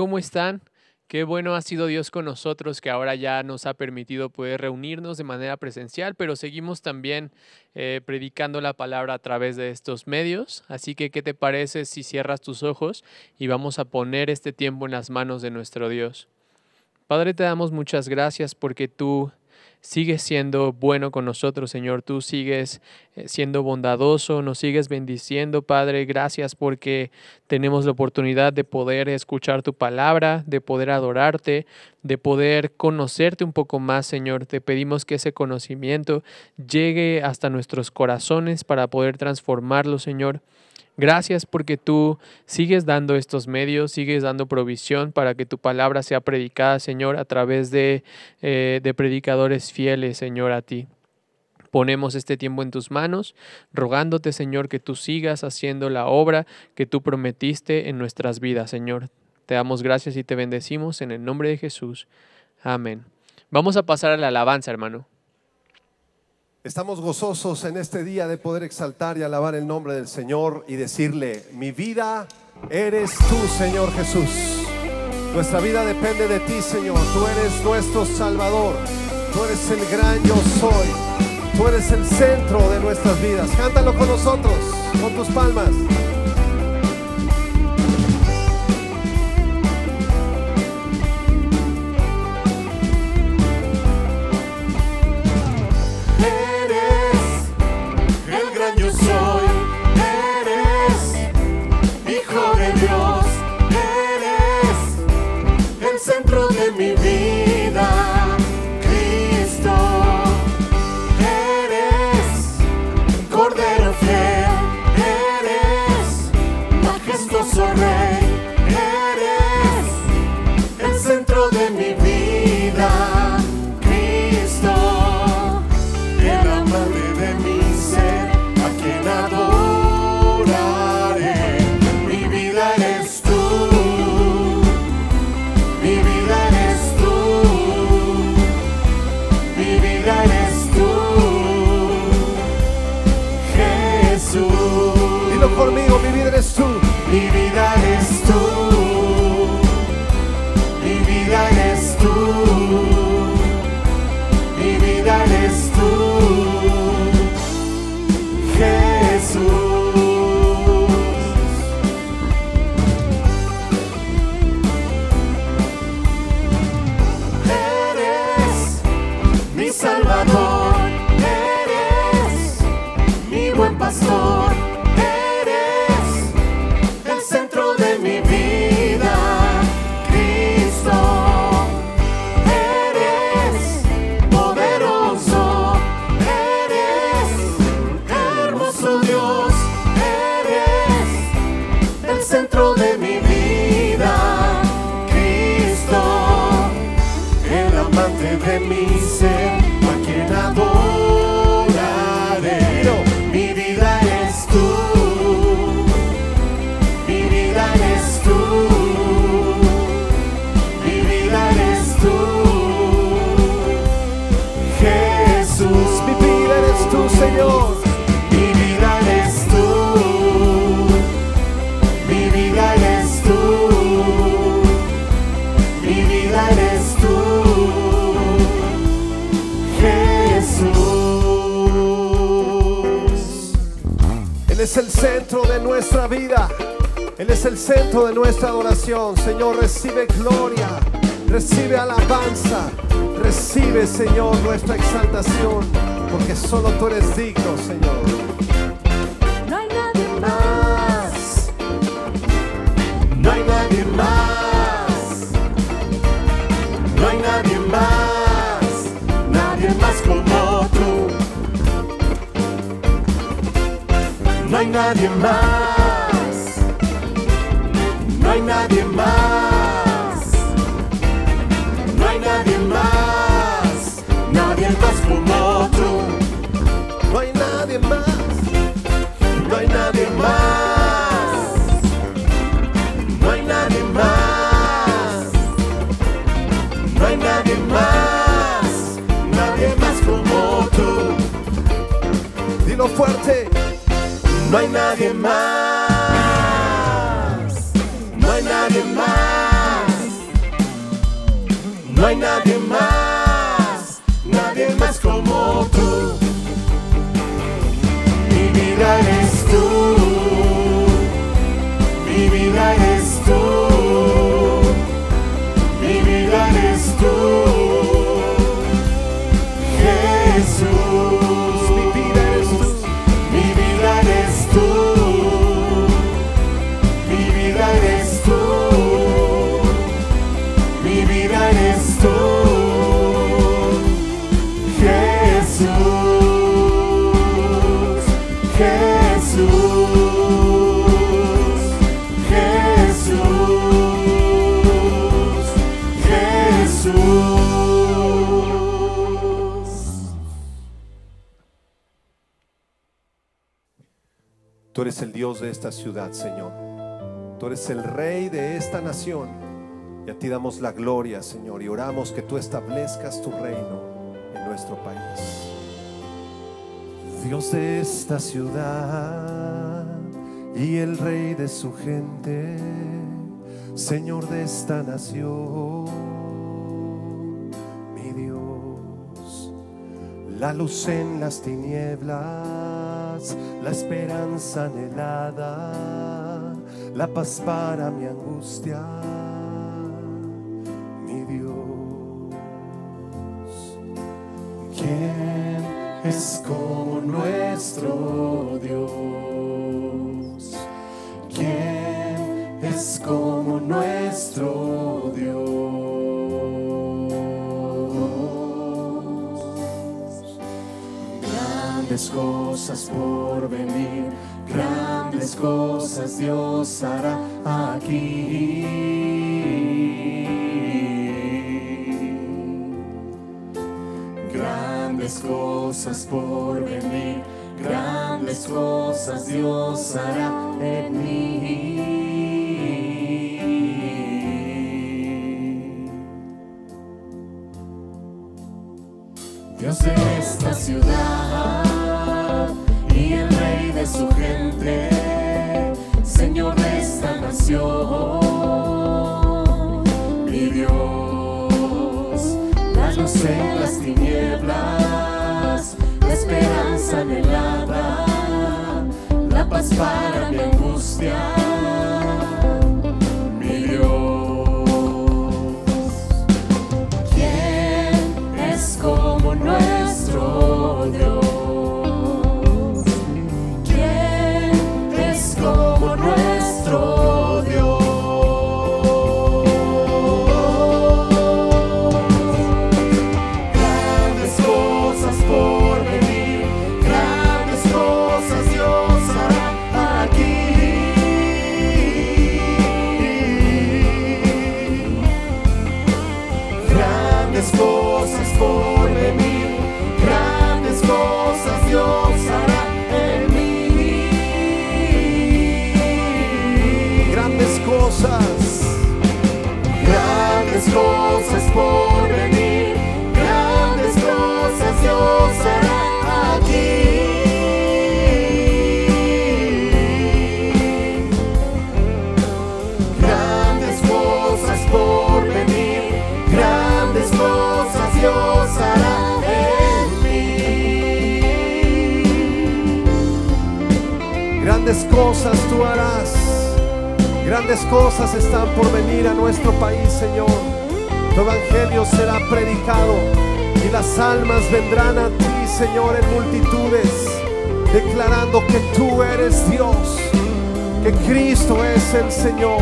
¿cómo están? Qué bueno ha sido Dios con nosotros, que ahora ya nos ha permitido poder reunirnos de manera presencial, pero seguimos también predicando la palabra a través de estos medios. Así que, ¿qué te parece si cierras tus ojos y vamos a poner este tiempo en las manos de nuestro Dios? Padre, te damos muchas gracias porque tú sigues siendo bueno con nosotros, Señor. Tú sigues siendo bondadoso, nos sigues bendiciendo, Padre. Gracias porque tenemos la oportunidad de poder escuchar tu palabra, de poder adorarte, de poder conocerte un poco más, Señor. Te pedimos que ese conocimiento llegue hasta nuestros corazones para poder transformarlo, Señor. Gracias porque tú sigues dando estos medios, sigues dando provisión para que tu palabra sea predicada, Señor, a través de predicadores fieles, Señor, a ti. Ponemos este tiempo en tus manos, rogándote, Señor, que tú sigas haciendo la obra que tú prometiste en nuestras vidas, Señor. Te damos gracias y te bendecimos en el nombre de Jesús. Amén. Vamos a pasar a la alabanza, hermano. Estamos gozosos en este día de poder exaltar y alabar el nombre del Señor y decirle: mi vida eres tú, Señor Jesús. Nuestra vida depende de ti, Señor. Tú eres nuestro Salvador. Tú eres el gran yo soy. Tú eres el centro de nuestras vidas. Cántalo con nosotros, con tus palmas. Yo soy, eres Hijo de Dios, eres el centro de mi vida, Cristo, eres Cordero fiel, eres majestuoso Rey, eres el centro de mi vida, Cristo, el amante de mi ser. Adoraré, mi vida eres tú, mi vida eres tú, mi vida eres tú, Jesús. Dilo conmigo: mi vida eres tú, mi vida eres tú, mi vida eres tú, mi vida eres tú, Jesús. Eres mi Salvador, eres mi buen pastor, eres el centro de mi vida, Cristo, eres poderoso, eres hermoso Dios, eres el centro de mi vida, Cristo, el amante de mi ser, a quien adoraré. Mi vida eres tú, mi vida eres tú, mi vida eres tú, Jesús. mi vida eres tú, Señor. Mi vida eres tú, mi vida eres tú, mi vida eres tú, Jesús. Él es el centro de nuestra vida. Él es el centro de nuestra adoración. Señor, recibe gloria, recibe alabanza, recibe, Señor, nuestra exaltación, porque solo tú eres digno, Señor. No hay nadie más, no hay nadie más, no hay nadie más como tú. No hay nadie más, no hay nadie más, no hay nadie más, nadie más como tú. No hay nadie más, No hay nadie más, no hay nadie más, no hay nadie más como tú. dilo fuerte. No hay nadie más, no hay nadie más, No hay nadie más como tú. Mi vida eres tú, mi vida eres tú, mi vida eres tú, Jesús. Mi vida eres tú, mi vida eres tú, mi vida eres tú, mi vida eres tú, Jesús, Jesús, Jesús, Jesús. Tú eres el Dios de esta ciudad, Señor. Tú eres el Rey de esta nación. Y a ti damos la gloria, Señor, y oramos que tú establezcas tu reino en nuestro país. Dios de esta ciudad y el Rey de su gente, Señor de esta nación, mi Dios, la luz en las tinieblas, la esperanza anhelada, la paz para mi angustia, mi Dios. ¿Quién es como nuestro Dios? ¿Quién es como nuestro Dios? Grandes cosas por venir, grandes cosas Dios hará aquí. Grandes cosas por venir, grandes cosas Dios hará en mí. Dios de esta ciudad y el Rey de su gente, Señor de esta nación, mi Dios, la luz en las tinieblas, la esperanza anhelada, la paz para mi angustia, mi Dios. ¿Quién es como nuestro Dios? ¿Quién es como nuestro Dios? Grandes cosas por venir, grandes cosas Dios hará aquí. Grandes cosas por venir, grandes cosas Dios hará en mí. Grandes cosas por venir, grandes cosas Dios hará aquí. Grandes cosas por venir, grandes cosas Dios hará en mí. Grandes cosas tú harás. Grandes cosas están por venir a nuestro país, Señor. Tu evangelio será predicado y las almas vendrán a ti, Señor, en multitudes, declarando que tú eres Dios, que Cristo es el Señor.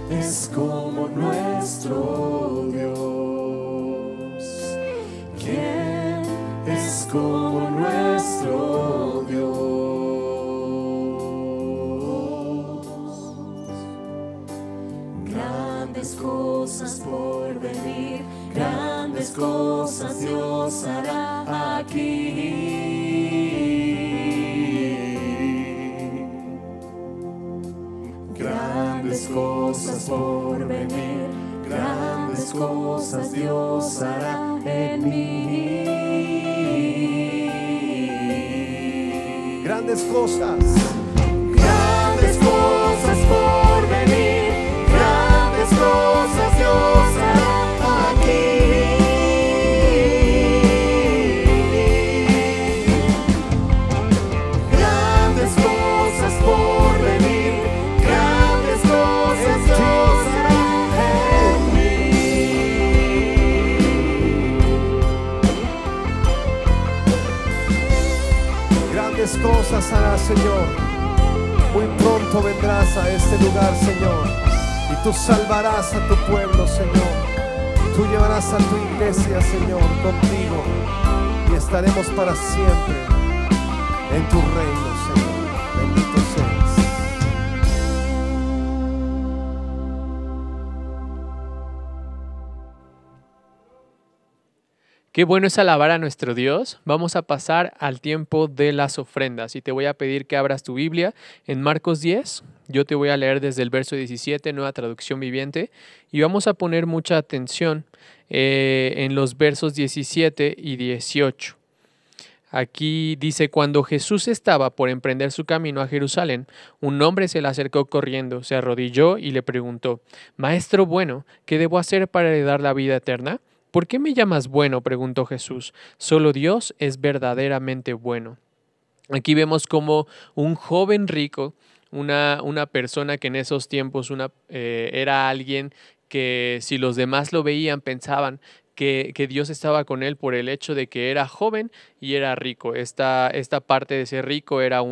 ¿Quién es como nuestro Dios? ¿Quién es como nuestro Dios? Grandes cosas por venir, grandes cosas Dios hará aquí. Grandes cosas por venir, grandes cosas Dios hará en mí. Grandes cosas por venir, hará aquí. Grandes cosas por venir, grandes cosas Dios hará en mí. Grandes cosas hará, Señor. Muy pronto vendrás a este lugar, Señor, y tú salvarás a tu pueblo, Señor. Tú llevarás a tu iglesia, Señor, contigo, y estaremos para siempre en tu reino, Señor. Bendito seas. Qué bueno es alabar a nuestro Dios. Vamos a pasar al tiempo de las ofrendas y te voy a pedir que abras tu Biblia en Marcos 10. Yo te voy a leer desde el verso 17, Nueva Traducción Viviente, y vamos a poner mucha atención en los versos 17 y 18. Aquí dice: cuando Jesús estaba por emprender su camino a Jerusalén, un hombre se le acercó corriendo, se arrodilló y le preguntó: Maestro bueno, ¿qué debo hacer para heredar la vida eterna? ¿Por qué me llamas bueno?, preguntó Jesús. Solo Dios es verdaderamente bueno. Aquí vemos como un joven rico, una persona que en esos tiempos era alguien que, si los demás lo veían, pensaban que Dios estaba con él por el hecho de que era joven y era rico. Esta parte de ser rico era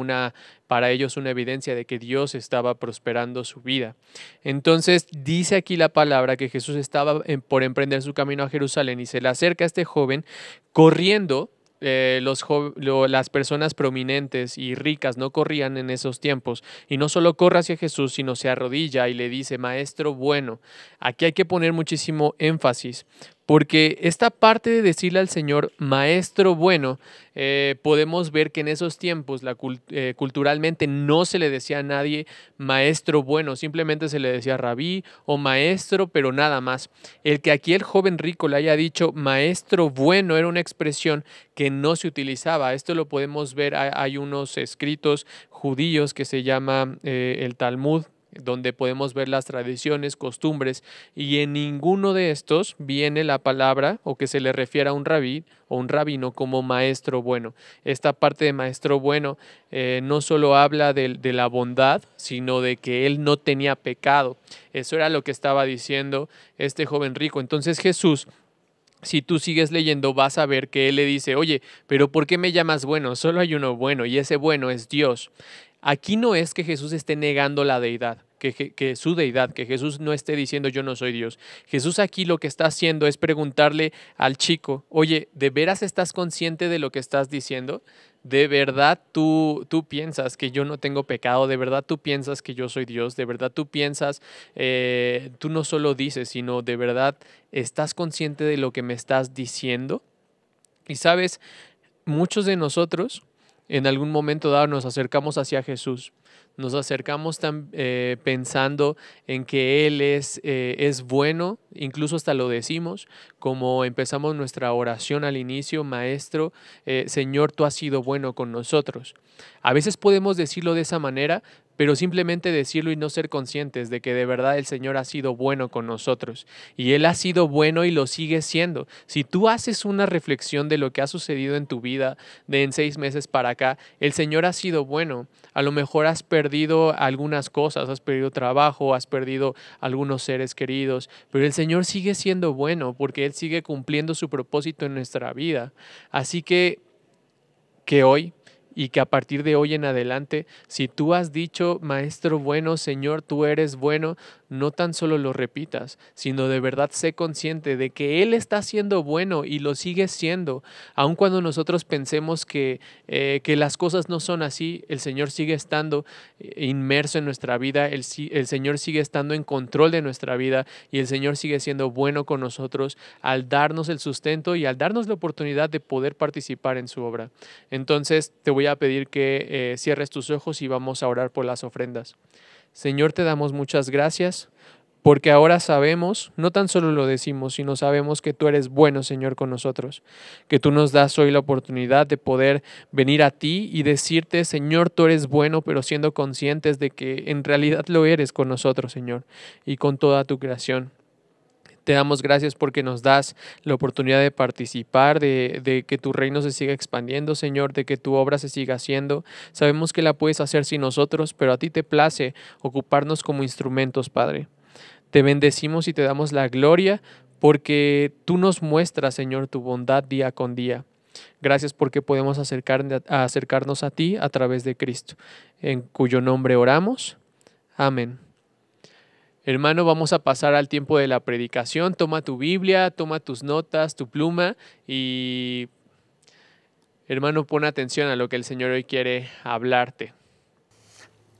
para ellos una evidencia de que Dios estaba prosperando su vida. Entonces dice aquí la palabra que Jesús estaba por emprender su camino a Jerusalén y se le acerca a este joven corriendo. Las personas prominentes y ricas no corrían en esos tiempos, y no solo corre hacia Jesús, sino se arrodilla y le dice: Maestro bueno. Aquí hay que poner muchísimo énfasis, porque esta parte de decirle al Señor Maestro bueno, podemos ver que en esos tiempos culturalmente no se le decía a nadie Maestro bueno, simplemente se le decía Rabí o Maestro, pero nada más. El que aquí el joven rico le haya dicho Maestro bueno era una expresión que no se utilizaba. Esto lo podemos ver, hay unos escritos judíos que se llama el Talmud, donde podemos ver las tradiciones, costumbres, y en ninguno de estos viene la palabra o que se le refiere a un rabí o un rabino como maestro bueno. Esta parte de maestro bueno no solo habla de la bondad, sino de que él no tenía pecado. Eso era lo que estaba diciendo este joven rico. Entonces Jesús, si tú sigues leyendo, vas a ver que él le dice: oye, pero ¿por qué me llamas bueno? Solo hay uno bueno, y ese bueno es Dios. Aquí no es que Jesús esté negando la deidad, que su deidad, que Jesús no esté diciendo yo no soy Dios. Jesús aquí lo que está haciendo es preguntarle al chico: oye, ¿de veras estás consciente de lo que estás diciendo? ¿De verdad tú piensas que yo no tengo pecado? ¿De verdad tú piensas que yo soy Dios? ¿De verdad tú piensas, tú no solo dices, sino de verdad estás consciente de lo que me estás diciendo? Y sabes, muchos de nosotros en algún momento dado nos acercamos hacia Jesús. Nos acercamos pensando en que Él es bueno, incluso hasta lo decimos, como empezamos nuestra oración al inicio: Maestro, Señor, tú has sido bueno con nosotros. A veces podemos decirlo de esa manera, pero simplemente decirlo y no ser conscientes de que de verdad el Señor ha sido bueno con nosotros. Y Él ha sido bueno y lo sigue siendo. Si tú haces una reflexión de lo que ha sucedido en tu vida en 6 meses para acá, el Señor ha sido bueno. A lo mejor has perdido algunas cosas, has perdido trabajo, has perdido algunos seres queridos, pero el Señor sigue siendo bueno porque Él sigue cumpliendo su propósito en nuestra vida. Así que hoy, y que a partir de hoy en adelante, si tú has dicho Maestro bueno, Señor, tú eres bueno, no tan solo lo repitas, sino de verdad sé consciente de que Él está siendo bueno y lo sigue siendo. Aun cuando nosotros pensemos que las cosas no son así, el Señor sigue estando inmerso en nuestra vida, el Señor sigue estando en control de nuestra vida, y el Señor sigue siendo bueno con nosotros al darnos el sustento y al darnos la oportunidad de poder participar en su obra. Entonces te voy a pedir que cierres tus ojos y vamos a orar por las ofrendas. Señor, te damos muchas gracias porque ahora sabemos, no tan solo lo decimos, sino sabemos que tú eres bueno, Señor, con nosotros, que tú nos das hoy la oportunidad de poder venir a ti y decirte: Señor, tú eres bueno, pero siendo conscientes de que en realidad lo eres con nosotros, Señor, y con toda tu creación. Te damos gracias porque nos das la oportunidad de participar, de que tu reino se siga expandiendo, Señor, de que tu obra se siga haciendo. Sabemos que la puedes hacer sin nosotros, pero a ti te place ocuparnos como instrumentos, Padre. Te bendecimos y te damos la gloria porque tú nos muestras, Señor, tu bondad día con día. Gracias porque podemos acercarnos a ti a través de Cristo, en cuyo nombre oramos. Amén. Hermano, vamos a pasar al tiempo de la predicación. Toma tu Biblia, toma tus notas, tu pluma y, hermano, pon atención a lo que el Señor hoy quiere hablarte.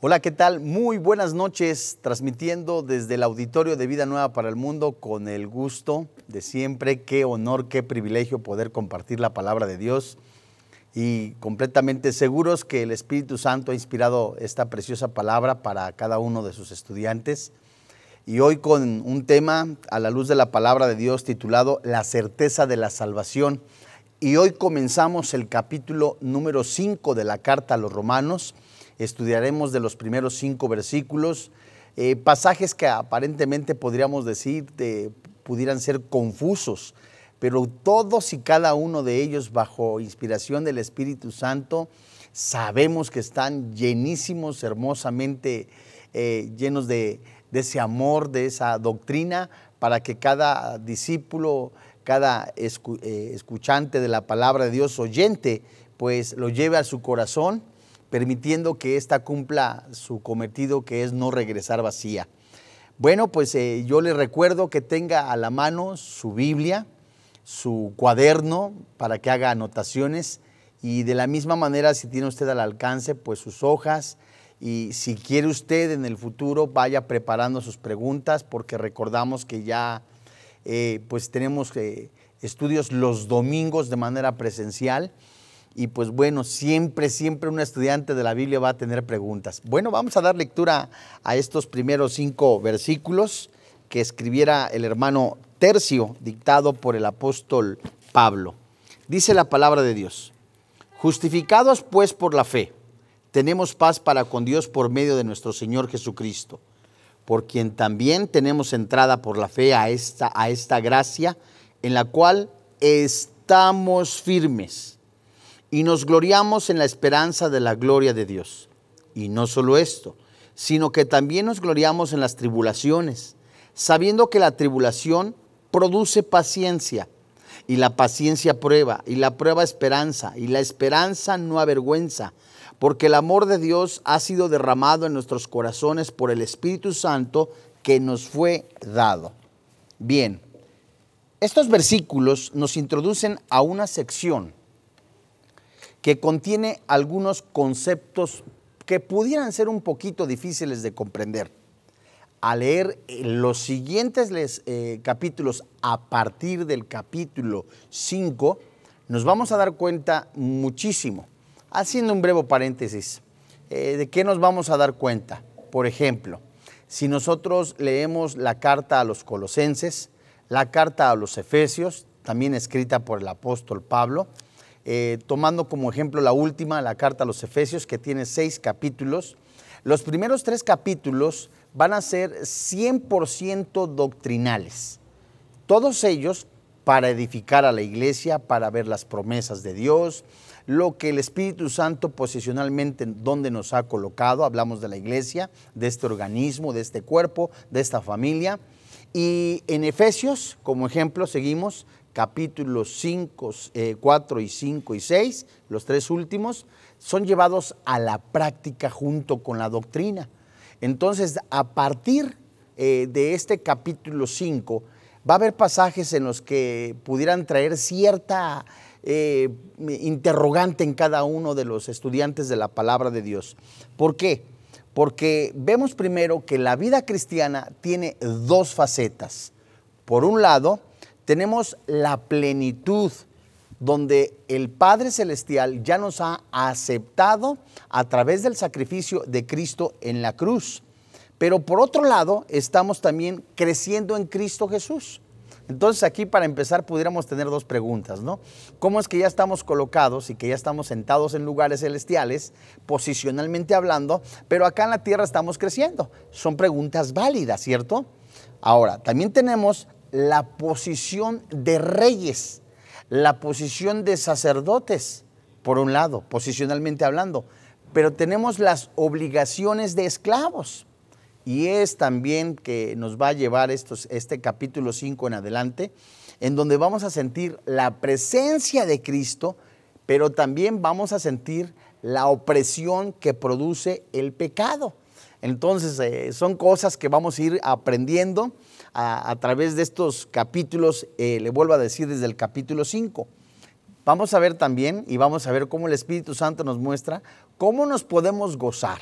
Hola, ¿qué tal? Muy buenas noches, transmitiendo desde el auditorio de Vida Nueva para el Mundo con el gusto de siempre. Qué honor, qué privilegio poder compartir la palabra de Dios y completamente seguros que el Espíritu Santo ha inspirado esta preciosa palabra para cada uno de sus estudiantes. Y hoy con un tema a la luz de la palabra de Dios titulado La certeza de la salvación. Y hoy comenzamos el capítulo número 5 de la carta a los Romanos. Estudiaremos de los primeros 5 versículos, pasajes que aparentemente podríamos decir pudieran ser confusos, pero todos y cada uno de ellos bajo inspiración del Espíritu Santo sabemos que están llenísimos, hermosamente llenos de ese amor, de esa doctrina, para que cada discípulo, cada escuchante de la palabra de Dios, oyente, pues lo lleve a su corazón, permitiendo que ésta cumpla su cometido, que es no regresar vacía. Bueno, pues yo le recuerdo que tenga a la mano su Biblia, su cuaderno, para que haga anotaciones, y de la misma manera, si tiene usted al alcance, pues sus hojas. Y si quiere usted en el futuro, vaya preparando sus preguntas, porque recordamos que ya pues tenemos estudios los domingos de manera presencial. Y pues bueno, siempre un estudiante de la Biblia va a tener preguntas. Bueno, vamos a dar lectura a estos primeros 5 versículos que escribiera el hermano Tercio, dictado por el apóstol Pablo. Dice la palabra de Dios: justificados pues por la fe, tenemos paz para con Dios por medio de nuestro Señor Jesucristo, por quien también tenemos entrada por la fe a esta gracia, en la cual estamos firmes y nos gloriamos en la esperanza de la gloria de Dios. Y no solo esto, sino que también nos gloriamos en las tribulaciones, sabiendo que la tribulación produce paciencia, y la paciencia prueba, y la prueba esperanza, y la esperanza no avergüenza, porque el amor de Dios ha sido derramado en nuestros corazones por el Espíritu Santo que nos fue dado. Bien, estos versículos nos introducen a una sección que contiene algunos conceptos que pudieran ser un poquito difíciles de comprender. Al leer los siguientes capítulos a partir del capítulo 5, nos vamos a dar cuenta muchísimo. Haciendo un breve paréntesis, ¿de qué nos vamos a dar cuenta? Por ejemplo, si nosotros leemos la carta a los Colosenses, la carta a los Efesios, también escrita por el apóstol Pablo, tomando como ejemplo la última, la carta a los Efesios, que tiene 6 capítulos, los primeros 3 capítulos van a ser 100% doctrinales. Todos ellos para edificar a la iglesia, para ver las promesas de Dios, lo que el Espíritu Santo posicionalmente donde nos ha colocado. Hablamos de la iglesia, de este organismo, de este cuerpo, de esta familia. Y en Efesios, como ejemplo, seguimos capítulos 4 y 5 y 6, los 3 últimos, son llevados a la práctica junto con la doctrina. Entonces, a partir de este capítulo 5, va a haber pasajes en los que pudieran traer cierta interrogante en cada uno de los estudiantes de la palabra de Dios. ¿Por qué? Porque vemos primero que la vida cristiana tiene 2 facetas. Por un lado, tenemos la plenitud, donde el Padre Celestial ya nos ha aceptado a través del sacrificio de Cristo en la cruz. Pero por otro lado, estamos también creciendo en Cristo Jesús. Entonces aquí, para empezar, pudiéramos tener 2 preguntas, ¿no? ¿Cómo es que ya estamos colocados y que ya estamos sentados en lugares celestiales, posicionalmente hablando, pero acá en la tierra estamos creciendo? Son preguntas válidas, ¿cierto? Ahora, también tenemos la posición de reyes, la posición de sacerdotes, por un lado, posicionalmente hablando, pero tenemos las obligaciones de esclavos. Y es también que nos va a llevar este capítulo 5 en adelante, en donde vamos a sentir la presencia de Cristo, pero también vamos a sentir la opresión que produce el pecado. Entonces, son cosas que vamos a ir aprendiendo a través de estos capítulos, le vuelvo a decir desde el capítulo 5. Vamos a ver también y vamos a ver cómo el Espíritu Santo nos muestra cómo nos podemos gozar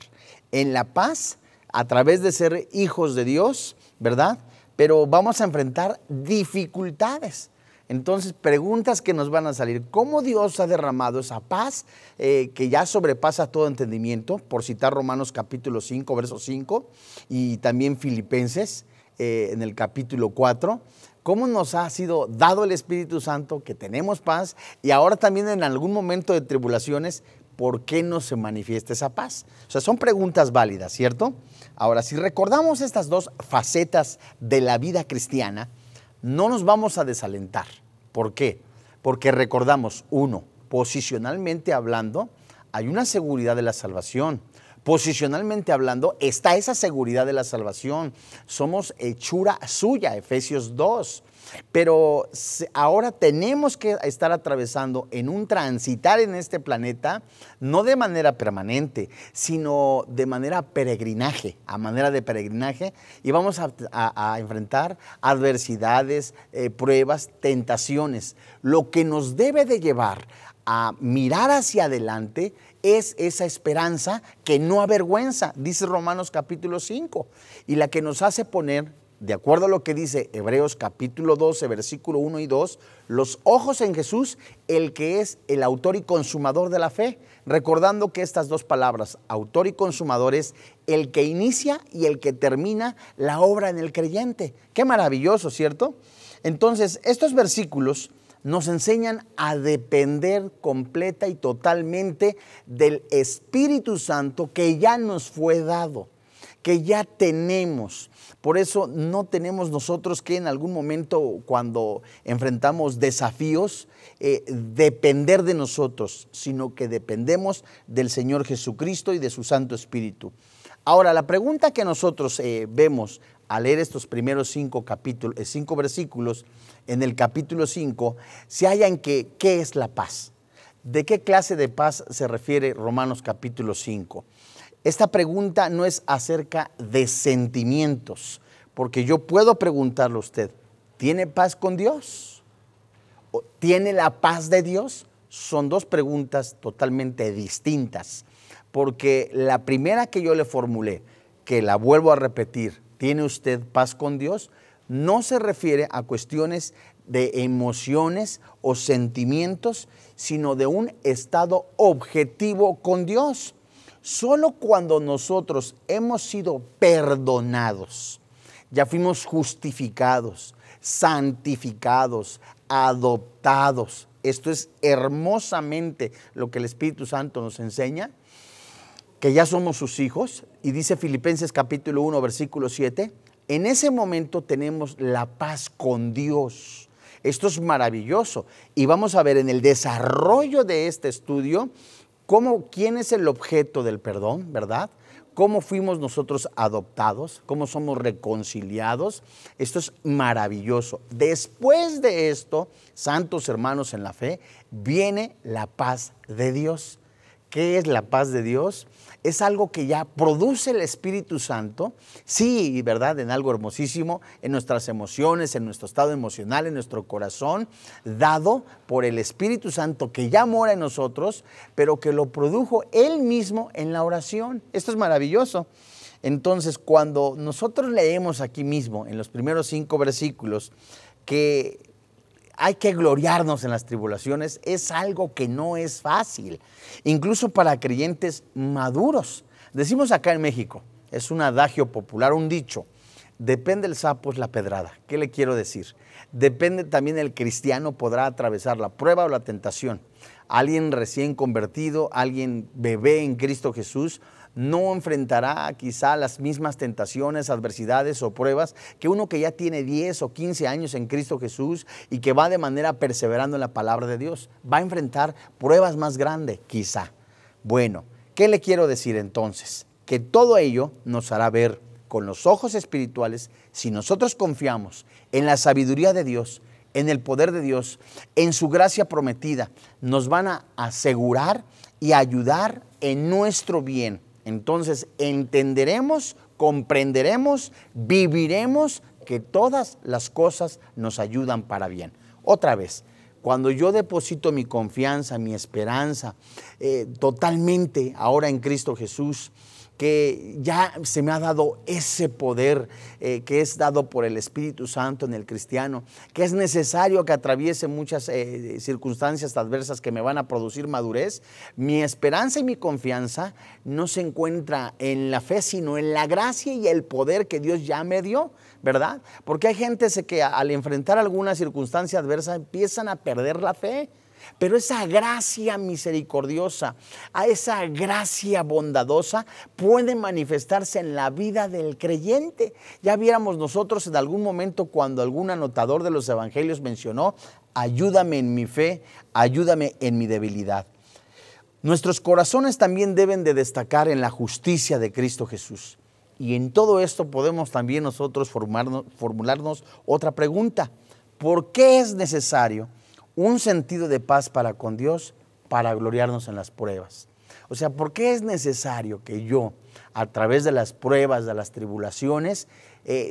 en la paz a través de ser hijos de Dios, ¿verdad? Pero vamos a enfrentar dificultades. Entonces, preguntas que nos van a salir. ¿Cómo Dios ha derramado esa paz que ya sobrepasa todo entendimiento? Por citar Romanos capítulo 5, verso 5, y también Filipenses en el capítulo 4. ¿Cómo nos ha sido dado el Espíritu Santo, que tenemos paz? Y ahora también en algún momento de tribulaciones, ¿por qué no se manifiesta esa paz? O sea, son preguntas válidas, ¿cierto? Ahora, si recordamos estas dos facetas de la vida cristiana, no nos vamos a desalentar. ¿Por qué? Porque recordamos, uno, posicionalmente hablando, hay una seguridad de la salvación. Posicionalmente hablando, está esa seguridad de la salvación. Somos hechura suya, Efesios 2. Pero ahora tenemos que estar atravesando en un transitar en este planeta, no de manera permanente, sino de manera peregrinaje, a manera de peregrinaje, y vamos a enfrentar adversidades, pruebas, tentaciones. Lo que nos debe de llevar a mirar hacia adelante es esa esperanza que no avergüenza, dice Romanos capítulo 5, y la que nos hace poner, de acuerdo a lo que dice Hebreos capítulo 12, versículo 1 y 2, los ojos en Jesús, el que es el autor y consumador de la fe, recordando que estas dos palabras, autor y consumador, es el que inicia y el que termina la obra en el creyente. Qué maravilloso, ¿cierto? Entonces, estos versículos nos enseñan a depender completa y totalmente del Espíritu Santo que ya nos fue dado, que ya tenemos. Por eso no tenemos nosotros que en algún momento, cuando enfrentamos desafíos, depender de nosotros, sino que dependemos del Señor Jesucristo y de su Santo Espíritu. Ahora, la pregunta que nosotros vemos al leer estos primeros 5 versículos, en el capítulo 5, se halla en que, ¿qué es la paz? ¿De qué clase de paz se refiere Romanos capítulo 5? Esta pregunta no es acerca de sentimientos, porque yo puedo preguntarle a usted, ¿tiene paz con Dios? ¿Tiene la paz de Dios? Son dos preguntas totalmente distintas, porque la primera que yo le formulé, que la vuelvo a repetir, ¿tiene usted paz con Dios? No se refiere a cuestiones de emociones o sentimientos, sino de un estado objetivo con Dios. Solo cuando nosotros hemos sido perdonados, ya fuimos justificados, santificados, adoptados. Esto es hermosamente lo que el Espíritu Santo nos enseña, que ya somos sus hijos. Y dice Filipenses capítulo 1, versículo 7, en ese momento tenemos la paz con Dios. Esto es maravilloso. Y vamos a ver en el desarrollo de este estudio, ¿quién es el objeto del perdón, verdad? ¿Cómo fuimos nosotros adoptados? ¿Cómo somos reconciliados? Esto es maravilloso. Después de esto, santos hermanos en la fe, viene la paz de Dios. ¿Qué es la paz de Dios? Es algo que ya produce el Espíritu Santo, sí, ¿verdad? En algo hermosísimo, en nuestras emociones, en nuestro estado emocional, en nuestro corazón, dado por el Espíritu Santo que ya mora en nosotros, pero que lo produjo Él mismo en la oración. Esto es maravilloso. Entonces, cuando nosotros leemos aquí mismo, en los primeros 5 versículos, que hay que gloriarnos en las tribulaciones, es algo que no es fácil, incluso para creyentes maduros. Decimos acá en México, es un adagio popular, un dicho, depende el sapo es la pedrada. ¿Qué le quiero decir? Depende también el cristiano podrá atravesar la prueba o la tentación. Alguien recién convertido, alguien bebé en Cristo Jesús, no enfrentará quizá las mismas tentaciones, adversidades o pruebas que uno que ya tiene 10 o 15 años en Cristo Jesús y que va de manera perseverando en la palabra de Dios. Va a enfrentar pruebas más grandes, quizá. Bueno, ¿qué le quiero decir entonces? Que todo ello nos hará ver con los ojos espirituales si nosotros confiamos en la sabiduría de Dios, en el poder de Dios, en su gracia prometida. Nos van a asegurar y ayudar en nuestro bien. Entonces entenderemos, comprenderemos, viviremos que todas las cosas nos ayudan para bien. Otra vez, cuando yo deposito mi confianza, mi esperanza totalmente ahora en Cristo Jesús, que ya se me ha dado ese poder que es dado por el Espíritu Santo en el cristiano, que es necesario que atraviese muchas circunstancias adversas que me van a producir madurez. Mi esperanza y mi confianza no se encuentra en la fe, sino en la gracia y el poder que Dios ya me dio, ¿verdad? Porque hay gente que al enfrentar alguna circunstancia adversa empiezan a perder la fe. Pero esa gracia misericordiosa, a esa gracia bondadosa puede manifestarse en la vida del creyente. Ya viéramos nosotros en algún momento cuando algún anotador de los evangelios mencionó: ayúdame en mi fe, ayúdame en mi debilidad. Nuestros corazones también deben de destacar en la justicia de Cristo Jesús. Y en todo esto podemos también nosotros formularnos otra pregunta: ¿por qué es necesario un sentido de paz para con Dios, para gloriarnos en las pruebas? O sea, ¿por qué es necesario que yo, a través de las pruebas, de las tribulaciones,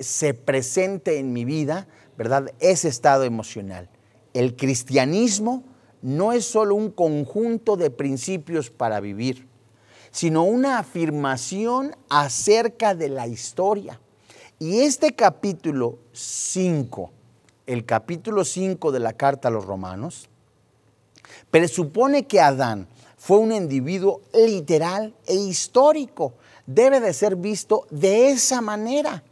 se presente en mi vida, ¿verdad?, ese estado emocional? El cristianismo no es solo un conjunto de principios para vivir, sino una afirmación acerca de la historia. Y este capítulo 5, el capítulo 5 de la carta a los Romanos, presupone que Adán fue un individuo literal e histórico. Debe de ser visto de esa manera,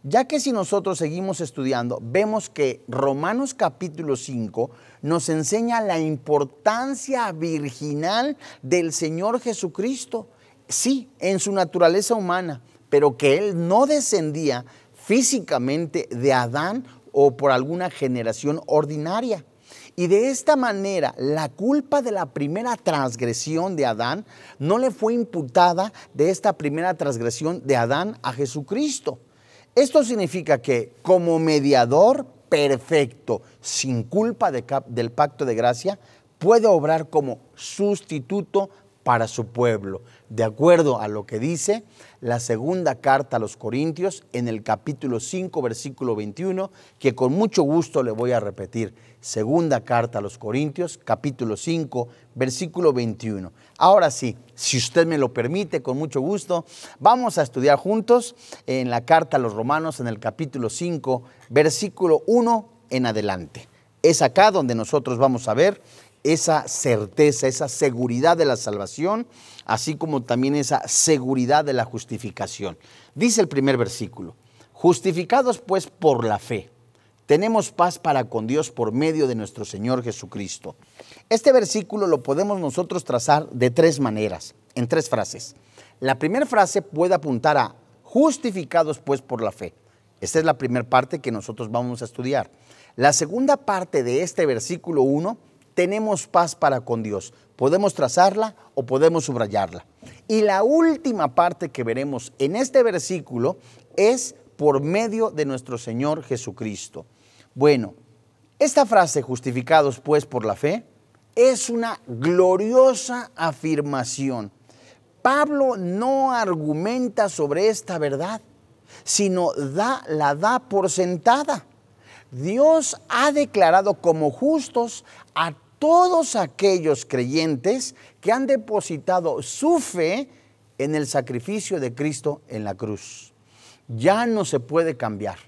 ya que si nosotros seguimos estudiando, vemos que Romanos capítulo 5 nos enseña la importancia virginal del Señor Jesucristo. Sí, en su naturaleza humana, pero que Él no descendía físicamente de Adán o por alguna generación ordinaria. Y de esta manera, la culpa de la primera transgresión de Adán no le fue imputada de esta primera transgresión de Adán a Jesucristo. Esto significa que como mediador perfecto, sin culpa del pacto de gracia, puede obrar como sustituto para su pueblo, de acuerdo a lo que dice la segunda carta a los Corintios en el capítulo 5, versículo 21, que con mucho gusto le voy a repetir. Segunda carta a los Corintios, capítulo 5, versículo 21. Ahora sí, si usted me lo permite, con mucho gusto, vamos a estudiar juntos en la carta a los Romanos, en el capítulo 5, versículo 1 en adelante. Es acá donde nosotros vamos a ver esa certeza, esa seguridad de la salvación, así como también esa seguridad de la justificación. Dice el primer versículo: justificados pues por la fe, tenemos paz para con Dios por medio de nuestro Señor Jesucristo. Este versículo lo podemos nosotros trazar de tres maneras, en tres frases. La primera frase puede apuntar a justificados pues por la fe. Esta es la primera parte que nosotros vamos a estudiar. La segunda parte de este versículo 1, tenemos paz para con Dios. Podemos trazarla o podemos subrayarla. Y la última parte que veremos en este versículo es por medio de nuestro Señor Jesucristo. Bueno, esta frase, justificados pues por la fe, es una gloriosa afirmación. Pablo no argumenta sobre esta verdad, sino la da por sentada. Dios ha declarado como justos a todos aquellos creyentes que han depositado su fe en el sacrificio de Cristo en la cruz. Ya no se puede cambiar,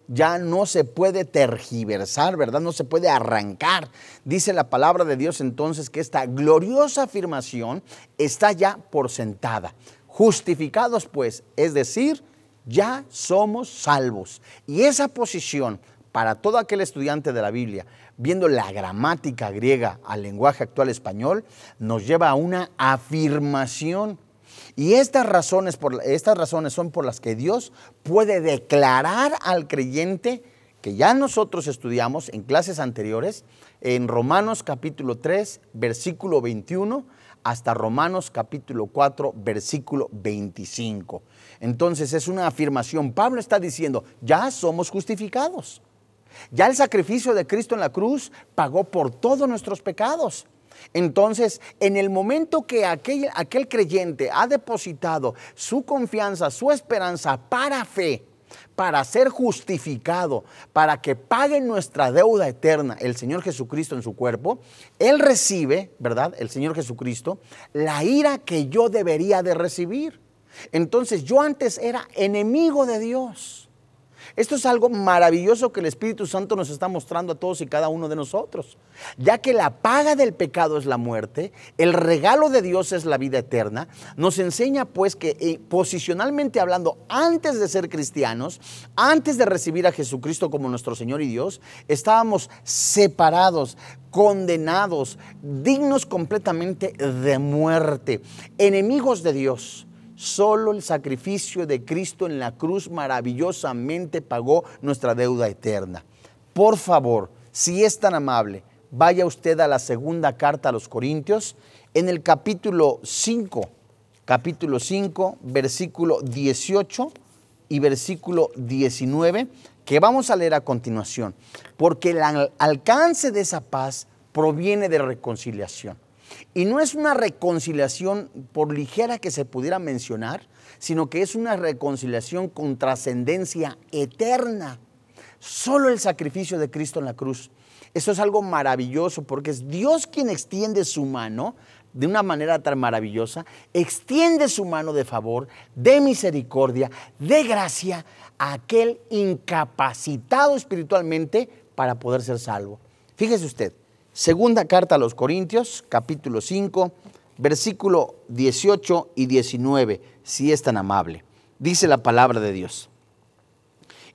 ya no se puede tergiversar, ¿verdad? No se puede arrancar. Dice la palabra de Dios entonces que esta gloriosa afirmación está ya por sentada. Justificados pues, es decir, ya somos salvos. Y esa posición, para todo aquel estudiante de la Biblia, viendo la gramática griega al lenguaje actual español, nos lleva a una afirmación. Y estas razones son por las que Dios puede declarar al creyente, que ya nosotros estudiamos en clases anteriores, en Romanos capítulo 3, versículo 21, hasta Romanos capítulo 4, versículo 25. Entonces es una afirmación. Pablo está diciendo, ya somos justificados. Ya el sacrificio de Cristo en la cruz pagó por todos nuestros pecados. Entonces, en el momento que aquel creyente ha depositado su confianza, su esperanza para fe, para ser justificado, para que pague nuestra deuda eterna el Señor Jesucristo en su cuerpo, Él recibe, ¿verdad? El Señor Jesucristo, la ira que yo debería de recibir. Entonces, yo antes era enemigo de Dios. Esto es algo maravilloso que el Espíritu Santo nos está mostrando a todos y cada uno de nosotros, ya que la paga del pecado es la muerte, el regalo de Dios es la vida eterna. Nos enseña pues que posicionalmente hablando, antes de ser cristianos, antes de recibir a Jesucristo como nuestro Señor y Dios, estábamos separados, condenados, dignos completamente de muerte, enemigos de Dios. Solo el sacrificio de Cristo en la cruz maravillosamente pagó nuestra deuda eterna. Por favor, si es tan amable, vaya usted a la segunda carta a los Corintios, en el capítulo 5, versículo 18 y versículo 19, que vamos a leer a continuación, porque el alcance de esa paz proviene de reconciliación. Y no es una reconciliación por ligera que se pudiera mencionar, sino que es una reconciliación con trascendencia eterna. Solo el sacrificio de Cristo en la cruz. Eso es algo maravilloso, porque es Dios quien extiende su mano de una manera tan maravillosa, extiende su mano de favor, de misericordia, de gracia a aquel incapacitado espiritualmente para poder ser salvo. Fíjese usted. Segunda carta a los Corintios, capítulo 5, versículo 18 y 19, si es tan amable. Dice la palabra de Dios.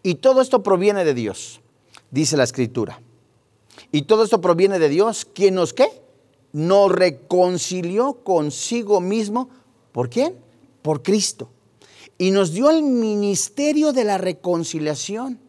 Y todo esto proviene de Dios, dice la Escritura. Y todo esto proviene de Dios, ¿quién nos qué? Nos reconcilió consigo mismo. ¿Por quién? Por Cristo. Y nos dio el ministerio de la reconciliación.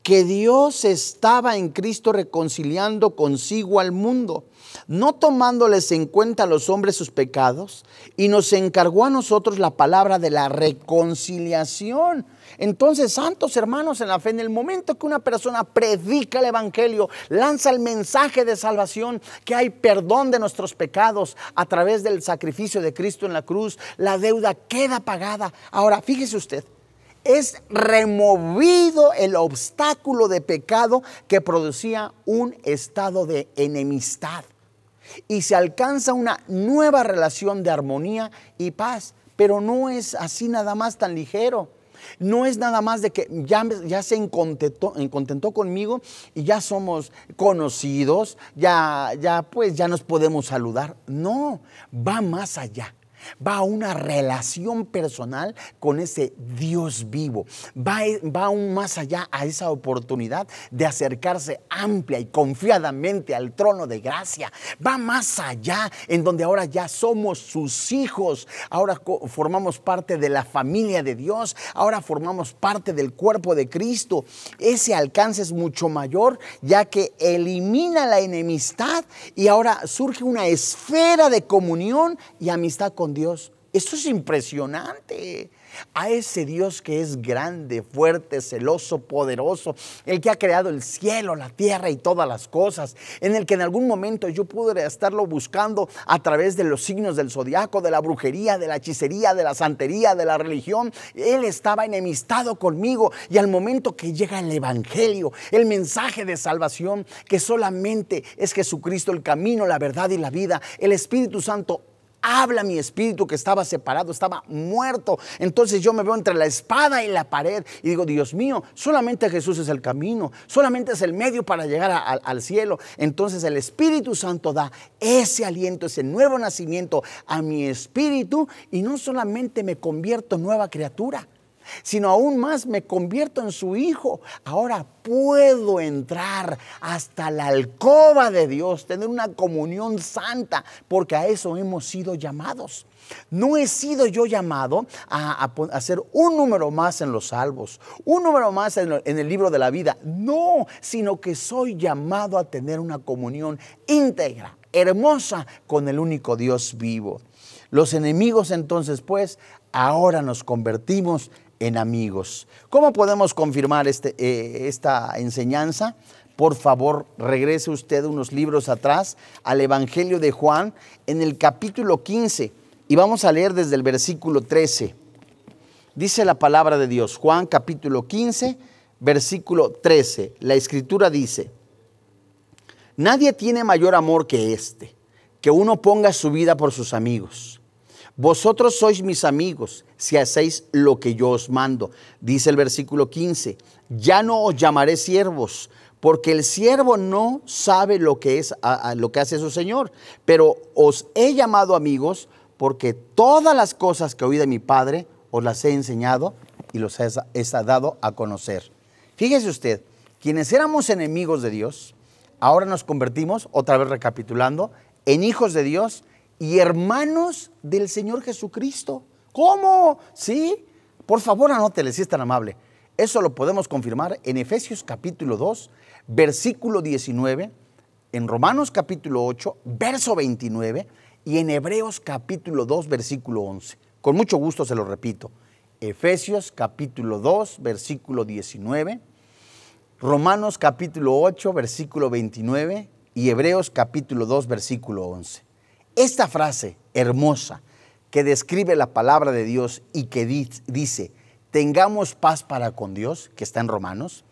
Que Dios estaba en Cristo reconciliando consigo al mundo, no tomándoles en cuenta a los hombres sus pecados, y nos encargó a nosotros la palabra de la reconciliación. Entonces, santos hermanos en la fe, en el momento que una persona predica el evangelio, lanza el mensaje de salvación, que hay perdón de nuestros pecados a través del sacrificio de Cristo en la cruz, la deuda queda pagada. Ahora, fíjese usted, es removido el obstáculo de pecado que producía un estado de enemistad y se alcanza una nueva relación de armonía y paz. Pero no es así nada más tan ligero. No es nada más de que ya se contentó conmigo y ya somos conocidos, ya nos podemos saludar. No, va más allá. Va a una relación personal con ese Dios vivo. Va aún más allá a esa oportunidad de acercarse amplia y confiadamente al trono de gracia. Va más allá, en donde ahora ya somos sus hijos. Ahora formamos parte de la familia de Dios. Ahora formamos parte del cuerpo de Cristo. Ese alcance es mucho mayor, ya que elimina la enemistad y ahora surge una esfera de comunión y amistad con Dios. Esto es impresionante. A ese Dios que es grande, fuerte, celoso, poderoso, el que ha creado el cielo, la tierra y todas las cosas, en el que en algún momento yo pude estarlo buscando a través de los signos del zodiaco, de la brujería, de la hechicería, de la santería, de la religión. Él estaba enemistado conmigo, y al momento que llega el evangelio, el mensaje de salvación, que solamente es Jesucristo el camino, la verdad y la vida, el Espíritu Santo habla a mi espíritu que estaba separado, estaba muerto. Entonces yo me veo entre la espada y la pared y digo, Dios mío, solamente Jesús es el camino, solamente es el medio para llegar al cielo. Entonces el Espíritu Santo da ese aliento, ese nuevo nacimiento a mi espíritu, y no solamente me convierto en nueva criatura, sino aún más me convierto en su hijo. Ahora puedo entrar hasta la alcoba de Dios, tener una comunión santa, porque a eso hemos sido llamados. No he sido yo llamado a ser un número más en los salvos, un número más en el libro de la vida. No, sino que soy llamado a tener una comunión íntegra, hermosa, con el único Dios vivo. Los enemigos entonces, pues, ahora nos convertimos en amigos. ¿Cómo podemos confirmar esta enseñanza? Por favor, regrese usted unos libros atrás al Evangelio de Juan en el capítulo 15 y vamos a leer desde el versículo 13. Dice la palabra de Dios, Juan capítulo 15, versículo 13. La Escritura dice: nadie tiene mayor amor que este, que uno ponga su vida por sus amigos. Vosotros sois mis amigos si hacéis lo que yo os mando. Dice el versículo 15, ya no os llamaré siervos, porque el siervo no sabe lo que hace su señor, pero os he llamado amigos, porque todas las cosas que oí de mi Padre os las he enseñado y los he dado a conocer. Fíjese usted, quienes éramos enemigos de Dios, ahora nos convertimos, otra vez recapitulando, en hijos de Dios y hermanos del Señor Jesucristo. ¿Cómo? ¿Sí? Por favor, anótele si es tan amable. Eso lo podemos confirmar en Efesios capítulo 2, versículo 19, en Romanos capítulo 8, verso 29 y en Hebreos capítulo 2, versículo 11. Con mucho gusto se lo repito. Efesios capítulo 2, versículo 19, Romanos capítulo 8, versículo 29 y Hebreos capítulo 2, versículo 11. Esta frase hermosa que describe la palabra de Dios y que dice, tengamos paz para con Dios, que está en Romanos,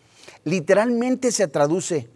literalmente se traduce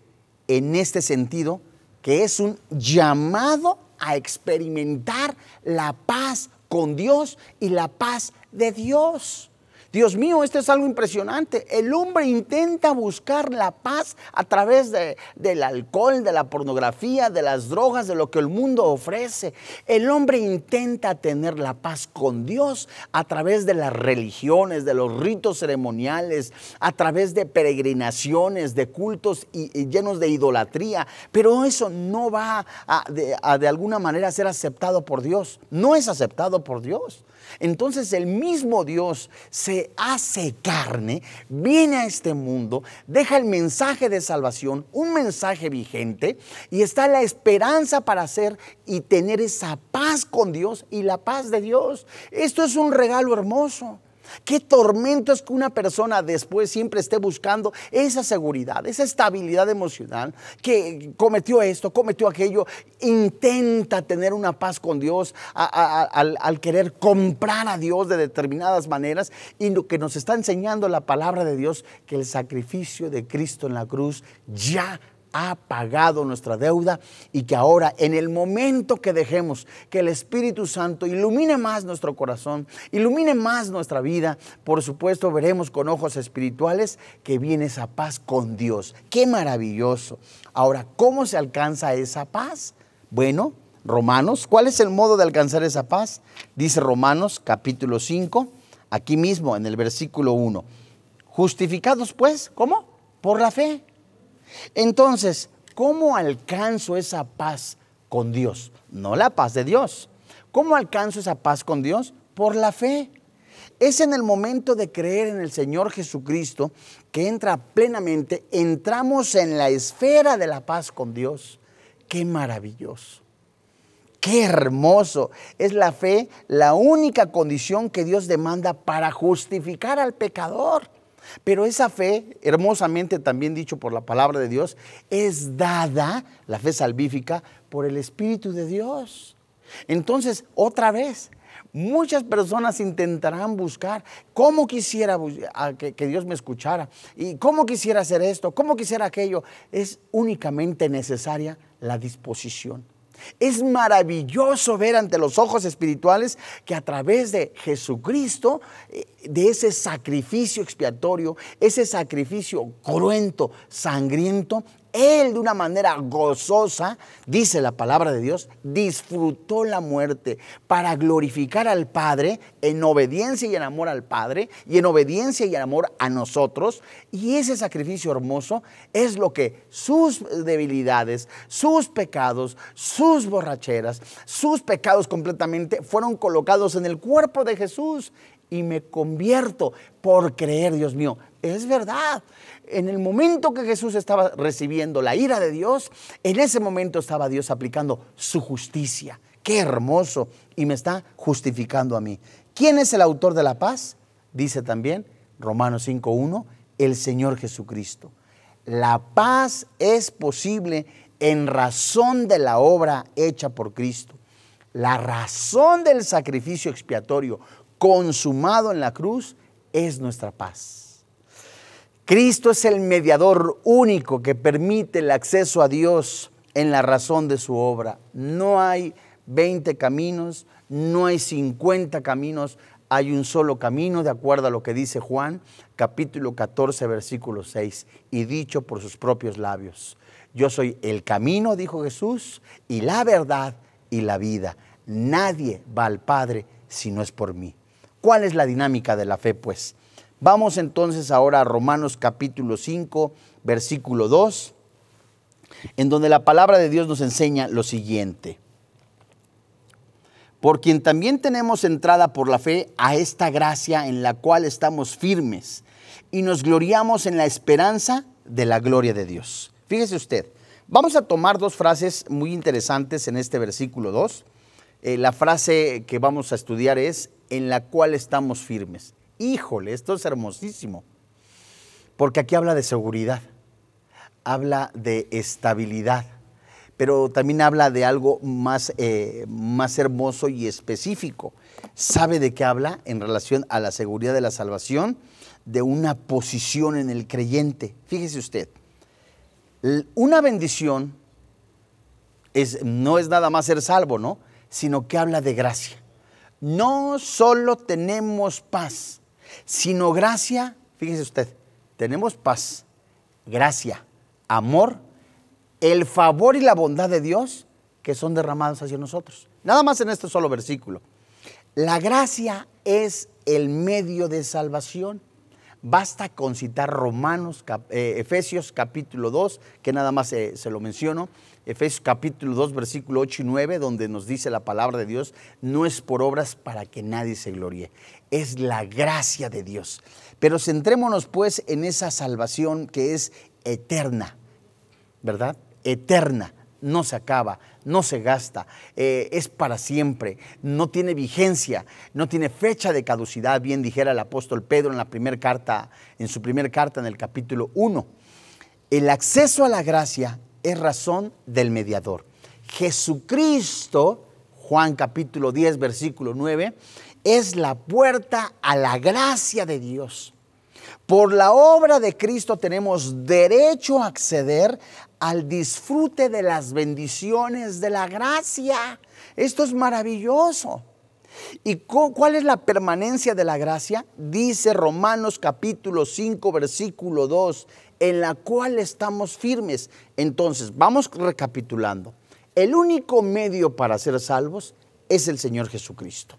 en este sentido, que es un llamado a experimentar la paz con Dios y la paz de Dios. Dios mío, esto es algo impresionante. El hombre intenta buscar la paz a través del alcohol, de la pornografía, de las drogas, de lo que el mundo ofrece. El hombre intenta tener la paz con Dios a través de las religiones, de los ritos ceremoniales, a través de peregrinaciones, de cultos llenos de idolatría. Pero eso no va de alguna manera a ser aceptado por Dios. No es aceptado por Dios. Entonces el mismo Dios se hace carne, viene a este mundo, deja el mensaje de salvación, un mensaje vigente, y está la esperanza para hacer y tener esa paz con Dios y la paz de Dios. Esto es un regalo hermoso. Qué tormento es que una persona después siempre esté buscando esa seguridad, esa estabilidad emocional, que cometió esto, cometió aquello, intenta tener una paz con Dios al querer comprar a Dios de determinadas maneras. Y lo que nos está enseñando la palabra de Dios, que el sacrificio de Cristo en la cruz ya ha pagado nuestra deuda, y que ahora, en el momento que dejemos que el Espíritu Santo ilumine más nuestro corazón, ilumine más nuestra vida, por supuesto veremos con ojos espirituales que viene esa paz con Dios. ¡Qué maravilloso! Ahora, ¿cómo se alcanza esa paz? Bueno, Romanos, ¿cuál es el modo de alcanzar esa paz? Dice Romanos capítulo 5, aquí mismo en el versículo 1. Justificados pues, ¿cómo? Por la fe. Entonces, ¿cómo alcanzo esa paz con Dios? No la paz de Dios. ¿Cómo alcanzo esa paz con Dios? Por la fe. Es en el momento de creer en el Señor Jesucristo que entra plenamente, entramos en la esfera de la paz con Dios. ¡Qué maravilloso! ¡Qué hermoso! Es la fe la única condición que Dios demanda para justificar al pecador. Pero esa fe, hermosamente también dicho por la palabra de Dios, es dada, la fe salvífica, por el Espíritu de Dios. Entonces, otra vez, muchas personas intentarán buscar cómo quisiera que Dios me escuchara, y cómo quisiera hacer esto, cómo quisiera aquello. Es únicamente necesaria la disposición. Es maravilloso ver ante los ojos espirituales que a través de Jesucristo, de ese sacrificio expiatorio, ese sacrificio cruento, sangriento, Él de una manera gozosa, dice la palabra de Dios, disfrutó la muerte para glorificar al Padre en obediencia y en amor al Padre y en obediencia y en amor a nosotros. Y ese sacrificio hermoso es lo que sus debilidades, sus pecados, sus borracheras, sus pecados completamente fueron colocados en el cuerpo de Jesús. Y me convierto por creer, Dios mío, es verdad. En el momento que Jesús estaba recibiendo la ira de Dios, en ese momento estaba Dios aplicando su justicia. ¡Qué hermoso! Y me está justificando a mí. ¿Quién es el autor de la paz? Dice también Romanos 5:1, el Señor Jesucristo. La paz es posible en razón de la obra hecha por Cristo. La razón del sacrificio expiatorio consumado en la cruz es nuestra paz. Cristo es el mediador único que permite el acceso a Dios en la razón de su obra. No hay 20 caminos, no hay 50 caminos, hay un solo camino, de acuerdo a lo que dice Juan, capítulo 14, versículo 6, y dicho por sus propios labios. Yo soy el camino, dijo Jesús, y la verdad y la vida. Nadie va al Padre si no es por mí. ¿Cuál es la dinámica de la fe, pues? Vamos entonces ahora a Romanos capítulo 5, versículo 2, en donde la palabra de Dios nos enseña lo siguiente. Por quien también tenemos entrada por la fe a esta gracia en la cual estamos firmes y nos gloriamos en la esperanza de la gloria de Dios. Fíjese usted, vamos a tomar dos frases muy interesantes en este versículo 2. La frase que vamos a estudiar es, en la cual estamos firmes. Híjole, esto es hermosísimo, porque aquí habla de seguridad, habla de estabilidad, pero también habla de algo más hermoso y específico. ¿Sabe de qué habla en relación a la seguridad de la salvación? De una posición en el creyente. Fíjese usted, una bendición no es nada más ser salvo, ¿no? Sino que habla de gracia. No solo tenemos paz, sino gracia. Fíjese usted, tenemos paz, gracia, amor, el favor y la bondad de Dios que son derramados hacia nosotros. Nada más en este solo versículo. La gracia es el medio de salvación. Basta con citar Efesios capítulo 2, que nada más se lo menciono. Efesios capítulo 2, versículo 8 y 9, donde nos dice la palabra de Dios, no es por obras para que nadie se gloríe, es la gracia de Dios. Pero centrémonos pues en esa salvación que es eterna, ¿verdad? Eterna, no se acaba, no se gasta, es para siempre, no tiene vigencia, no tiene fecha de caducidad, bien dijera el apóstol Pedro en su primera carta en el capítulo 1. El acceso a la gracia es razón del mediador. Jesucristo, Juan capítulo 10, versículo 9, es la puerta a la gracia de Dios. Por la obra de Cristo tenemos derecho a acceder al disfrute de las bendiciones de la gracia. Esto es maravilloso. ¿Y cuál es la permanencia de la gracia? Dice Romanos capítulo 5, versículo 2, en la cual estamos firmes. Entonces, vamos recapitulando. El único medio para ser salvos es el Señor Jesucristo.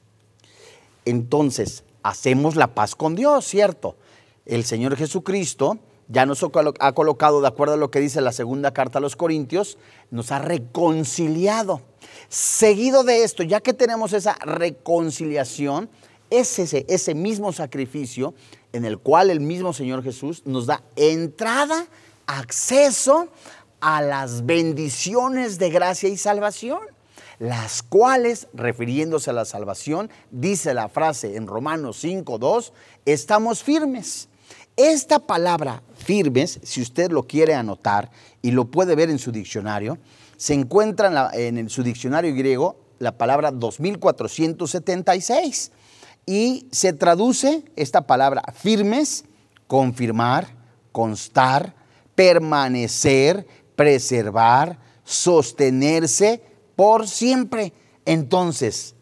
Entonces, hacemos la paz con Dios, ¿cierto? El Señor Jesucristo ya nos ha colocado, de acuerdo a lo que dice la segunda carta a los Corintios, nos ha reconciliado. Seguido de esto, ya que tenemos esa reconciliación, es ese mismo sacrificio en el cual el mismo Señor Jesús nos da entrada, acceso a las bendiciones de gracia y salvación, las cuales, refiriéndose a la salvación, dice la frase en Romanos 5:2, estamos firmes. Esta palabra firmes, si usted lo quiere anotar y lo puede ver en su diccionario, se encuentra en su diccionario griego la palabra 2476 y se traduce esta palabra firmes, confirmar, constar, permanecer, preservar, sostenerse por siempre. Entonces,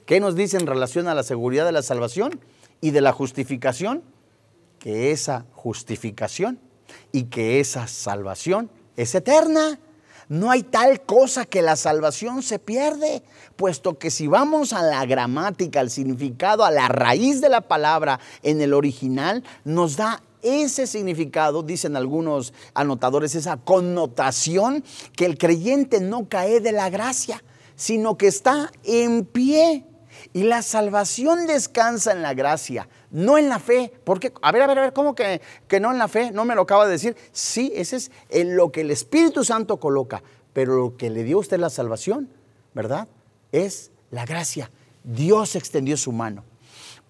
¿qué nos dice en relación a la seguridad de la salvación y de la justificación? Que esa justificación y que esa salvación es eterna. No hay tal cosa que la salvación se pierde, puesto que si vamos a la gramática, al significado, a la raíz de la palabra en el original, nos da ese significado, dicen algunos anotadores, esa connotación que el creyente no cae de la gracia, sino que está en pie. Y la salvación descansa en la gracia, no en la fe. Porque, a ver, ¿cómo que no en la fe? ¿No me lo acaba de decir? Sí, ese es lo que el Espíritu Santo coloca, pero lo que le dio a usted la salvación, ¿verdad? Es la gracia. Dios extendió su mano.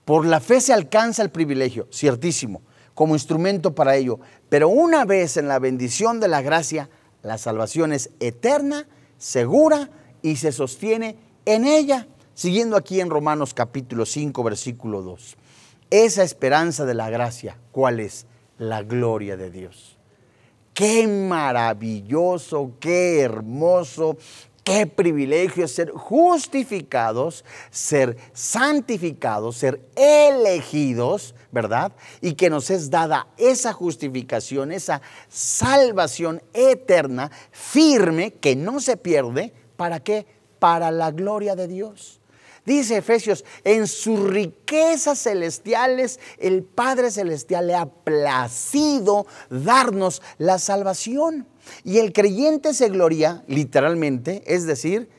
Por la fe se alcanza el privilegio, ciertísimo, como instrumento para ello. Pero una vez en la bendición de la gracia, la salvación es eterna, segura y se sostiene en ella. Siguiendo aquí en Romanos capítulo 5, versículo 2. Esa esperanza de la gracia, ¿cuál es? La gloria de Dios. Qué maravilloso, qué hermoso, qué privilegio ser justificados, ser santificados, ser elegidos, ¿verdad? Y que nos es dada esa justificación, esa salvación eterna, firme, que no se pierde. ¿Para qué? Para la gloria de Dios. Dice Efesios, en sus riquezas celestiales, el Padre Celestial le ha placido darnos la salvación. Y el creyente se gloria, literalmente, es decir,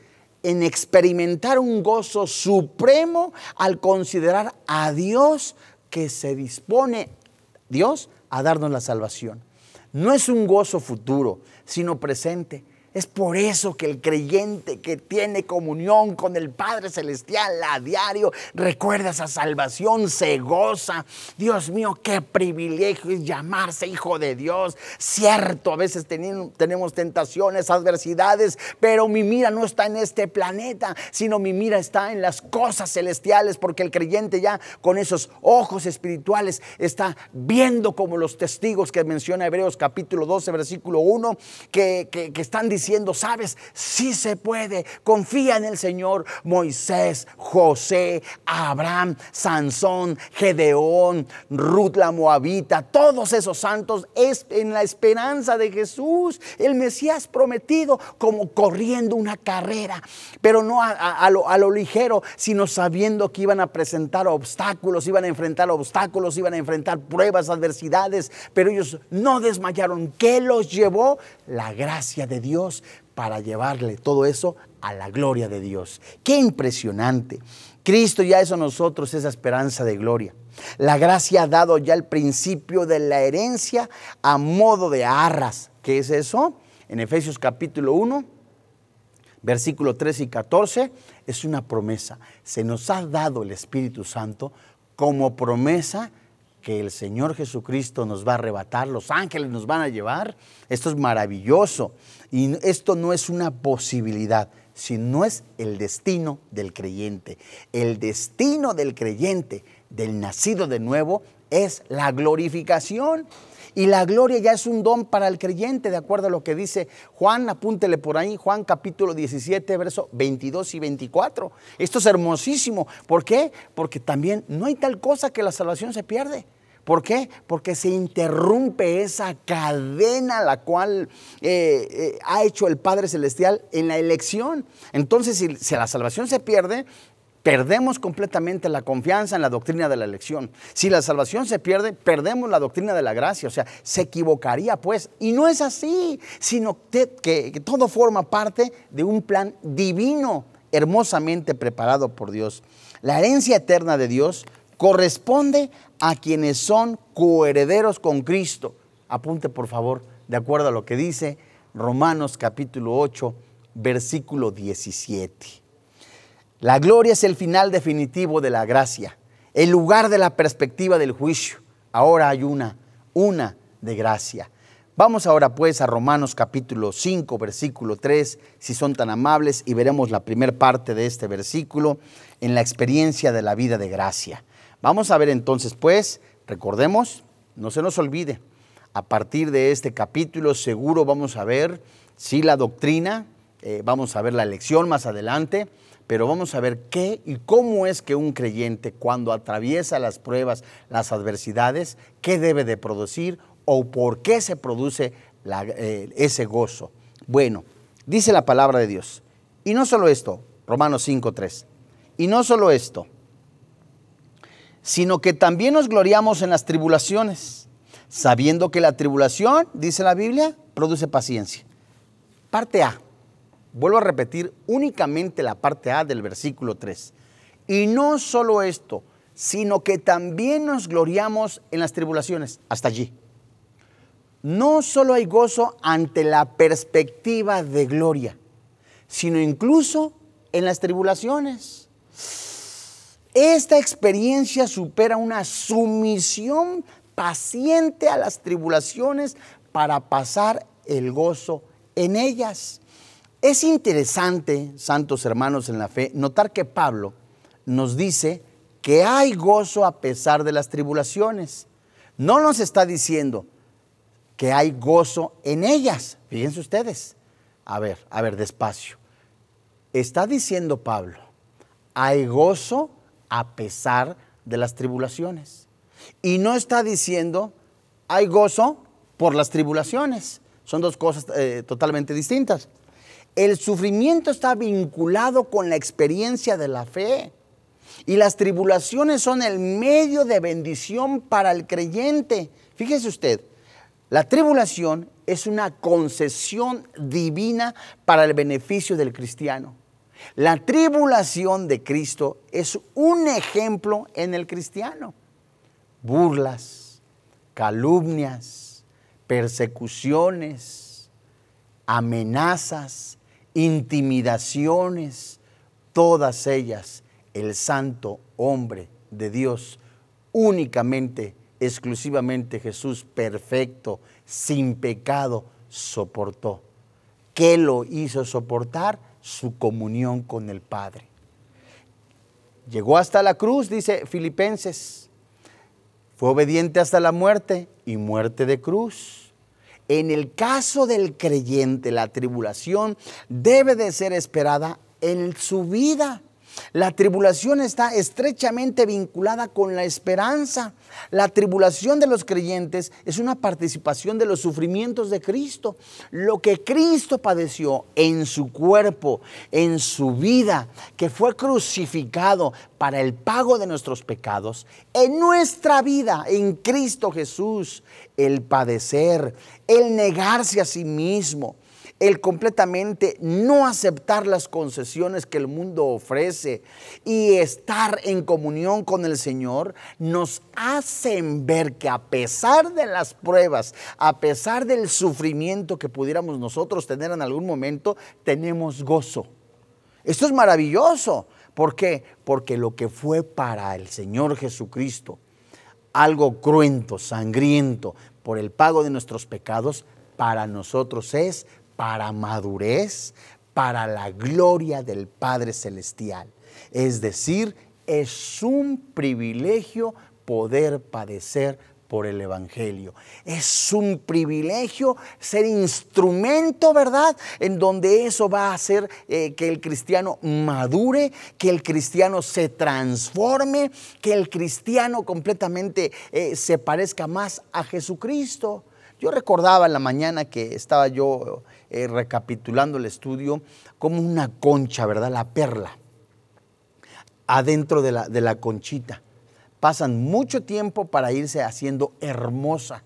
en experimentar un gozo supremo al considerar a Dios que se dispone, Dios, a darnos la salvación. No es un gozo futuro, sino presente. Es por eso que el creyente que tiene comunión con el Padre Celestial a diario recuerda esa salvación, se goza. Dios mío, qué privilegio es llamarse hijo de Dios. Cierto, a veces tenemos tentaciones, adversidades, pero mi mira no está en este planeta, sino mi mira está en las cosas celestiales, porque el creyente ya con esos ojos espirituales está viendo, como los testigos que menciona Hebreos capítulo 12, versículo 1, que están diciendo, sabes, sí se puede, confía en el Señor. Moisés, José, Abraham, Sansón, Gedeón, Ruth la Moabita, todos esos santos es en la esperanza de Jesús, el Mesías prometido, como corriendo una carrera, pero no a lo ligero, sino sabiendo que iban a presentar obstáculos, iban a enfrentar obstáculos, iban a enfrentar pruebas, adversidades, pero ellos no desmayaron. ¿Qué los llevó? La gracia de Dios, para llevarle todo eso a la gloria de Dios. ¡Qué impresionante! Cristo ya hizo a nosotros esa esperanza de gloria. La gracia ha dado ya el principio de la herencia a modo de arras. ¿Qué es eso? En Efesios capítulo 1, versículo 13 y 14, es una promesa. Se nos ha dado el Espíritu Santo como promesa que el Señor Jesucristo nos va a arrebatar, los ángeles nos van a llevar. Esto es maravilloso. Y esto no es una posibilidad, sino es el destino del creyente. El destino del creyente, del nacido de nuevo, es la glorificación. Y la gloria ya es un don para el creyente, de acuerdo a lo que dice Juan, apúntele por ahí, Juan capítulo 17, versos 22 y 24. Esto es hermosísimo. ¿Por qué? Porque también no hay tal cosa que la salvación se pierde. ¿Por qué? Porque se interrumpe esa cadena la cual ha hecho el Padre Celestial en la elección. Entonces, si la salvación se pierde, perdemos completamente la confianza en la doctrina de la elección. Si la salvación se pierde, perdemos la doctrina de la gracia. O sea, se equivocaría pues. Y no es así, sino que todo forma parte de un plan divino, hermosamente preparado por Dios. La herencia eterna de Dios corresponde a quienes son coherederos con Cristo. Apunte por favor, de acuerdo a lo que dice Romanos capítulo 8, versículo 17. La gloria es el final definitivo de la gracia, el lugar de la perspectiva del juicio. Ahora hay una de gracia. Vamos ahora pues a Romanos capítulo 5, versículo 3, si son tan amables, y veremos la primera parte de este versículo en la experiencia de la vida de gracia. Vamos a ver entonces pues, recordemos, no se nos olvide, a partir de este capítulo seguro vamos a ver, sí, la doctrina, vamos a ver la lección más adelante, pero vamos a ver qué y cómo es que un creyente cuando atraviesa las pruebas, las adversidades, qué debe de producir o por qué se produce ese gozo. Bueno, dice la palabra de Dios. Y no solo esto, Romanos 5:3. Y no solo esto, sino que también nos gloriamos en las tribulaciones, sabiendo que la tribulación, dice la Biblia, produce paciencia. Parte A. Vuelvo a repetir únicamente la parte A del versículo 3. Y no solo esto, sino que también nos gloriamos en las tribulaciones. Hasta allí. No solo hay gozo ante la perspectiva de gloria, sino incluso en las tribulaciones. Esta experiencia supera una sumisión paciente a las tribulaciones para pasar el gozo en ellas. Es interesante, santos hermanos en la fe, notar que Pablo nos dice que hay gozo a pesar de las tribulaciones. No nos está diciendo que hay gozo en ellas. Fíjense ustedes. A ver, despacio. Está diciendo Pablo, hay gozo a pesar de las tribulaciones. Y no está diciendo, hay gozo por las tribulaciones. Son dos cosas totalmente distintas. El sufrimiento está vinculado con la experiencia de la fe. Y las tribulaciones son el medio de bendición para el creyente. Fíjese usted, la tribulación es una concesión divina para el beneficio del cristiano. La tribulación de Cristo es un ejemplo en el cristiano. Burlas, calumnias, persecuciones, amenazas, intimidaciones, todas ellas el santo hombre de Dios, únicamente, exclusivamente Jesús perfecto, sin pecado, soportó. ¿Qué lo hizo soportar? Su comunión con el Padre. Llegó hasta la cruz, dice Filipenses. Fue obediente hasta la muerte y muerte de cruz. En el caso del creyente, la tribulación debe de ser esperada en su vida. La tribulación está estrechamente vinculada con la esperanza. La tribulación de los creyentes es una participación de los sufrimientos de Cristo. Lo que Cristo padeció en su cuerpo, en su vida, que fue crucificado para el pago de nuestros pecados, en nuestra vida, en Cristo Jesús, el padecer, el negarse a sí mismo, el completamente no aceptar las concesiones que el mundo ofrece y estar en comunión con el Señor, nos hacen ver que a pesar de las pruebas, a pesar del sufrimiento que pudiéramos nosotros tener en algún momento, tenemos gozo. Esto es maravilloso. ¿Por qué? Porque lo que fue para el Señor Jesucristo algo cruento, sangriento, por el pago de nuestros pecados, para nosotros es para madurez, para la gloria del Padre Celestial. Es decir, es un privilegio poder padecer por el Evangelio. Es un privilegio ser instrumento, ¿verdad? En donde eso va a hacer que el cristiano madure, que el cristiano se transforme, que el cristiano completamente se parezca más a Jesucristo. Yo recordaba en la mañana que estaba yo recapitulando el estudio como una concha, ¿verdad? La perla, adentro de la conchita. Pasan mucho tiempo para irse haciendo hermosa.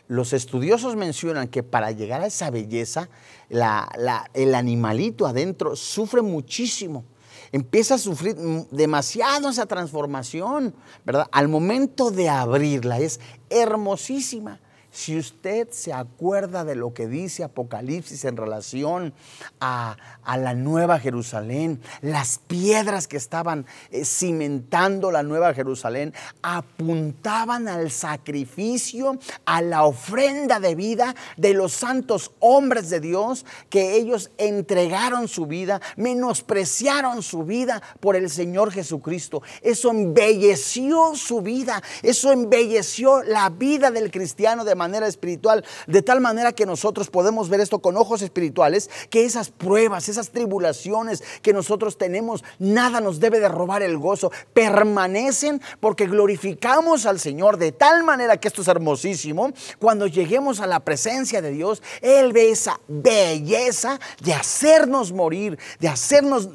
Los estudiosos mencionan que para llegar a esa belleza, el animalito adentro sufre muchísimo. Empieza a sufrir demasiado esa transformación, ¿verdad? Al momento de abrirla es hermosísima. Si usted se acuerda de lo que dice Apocalipsis en relación a la Nueva Jerusalén, las piedras que estaban cimentando la Nueva Jerusalén apuntaban al sacrificio, a la ofrenda de vida de los santos hombres de Dios, que ellos entregaron su vida, menospreciaron su vida por el Señor Jesucristo. Eso embelleció su vida, eso embelleció la vida del cristiano de manera espiritual, de tal manera que nosotros podemos ver esto con ojos espirituales, que esas pruebas, esas tribulaciones que nosotros tenemos, nada nos debe de robar el gozo, permanecen porque glorificamos al Señor de tal manera que esto es hermosísimo. Cuando lleguemos a la presencia de Dios, Él ve esa belleza de hacernos morir, de hacernos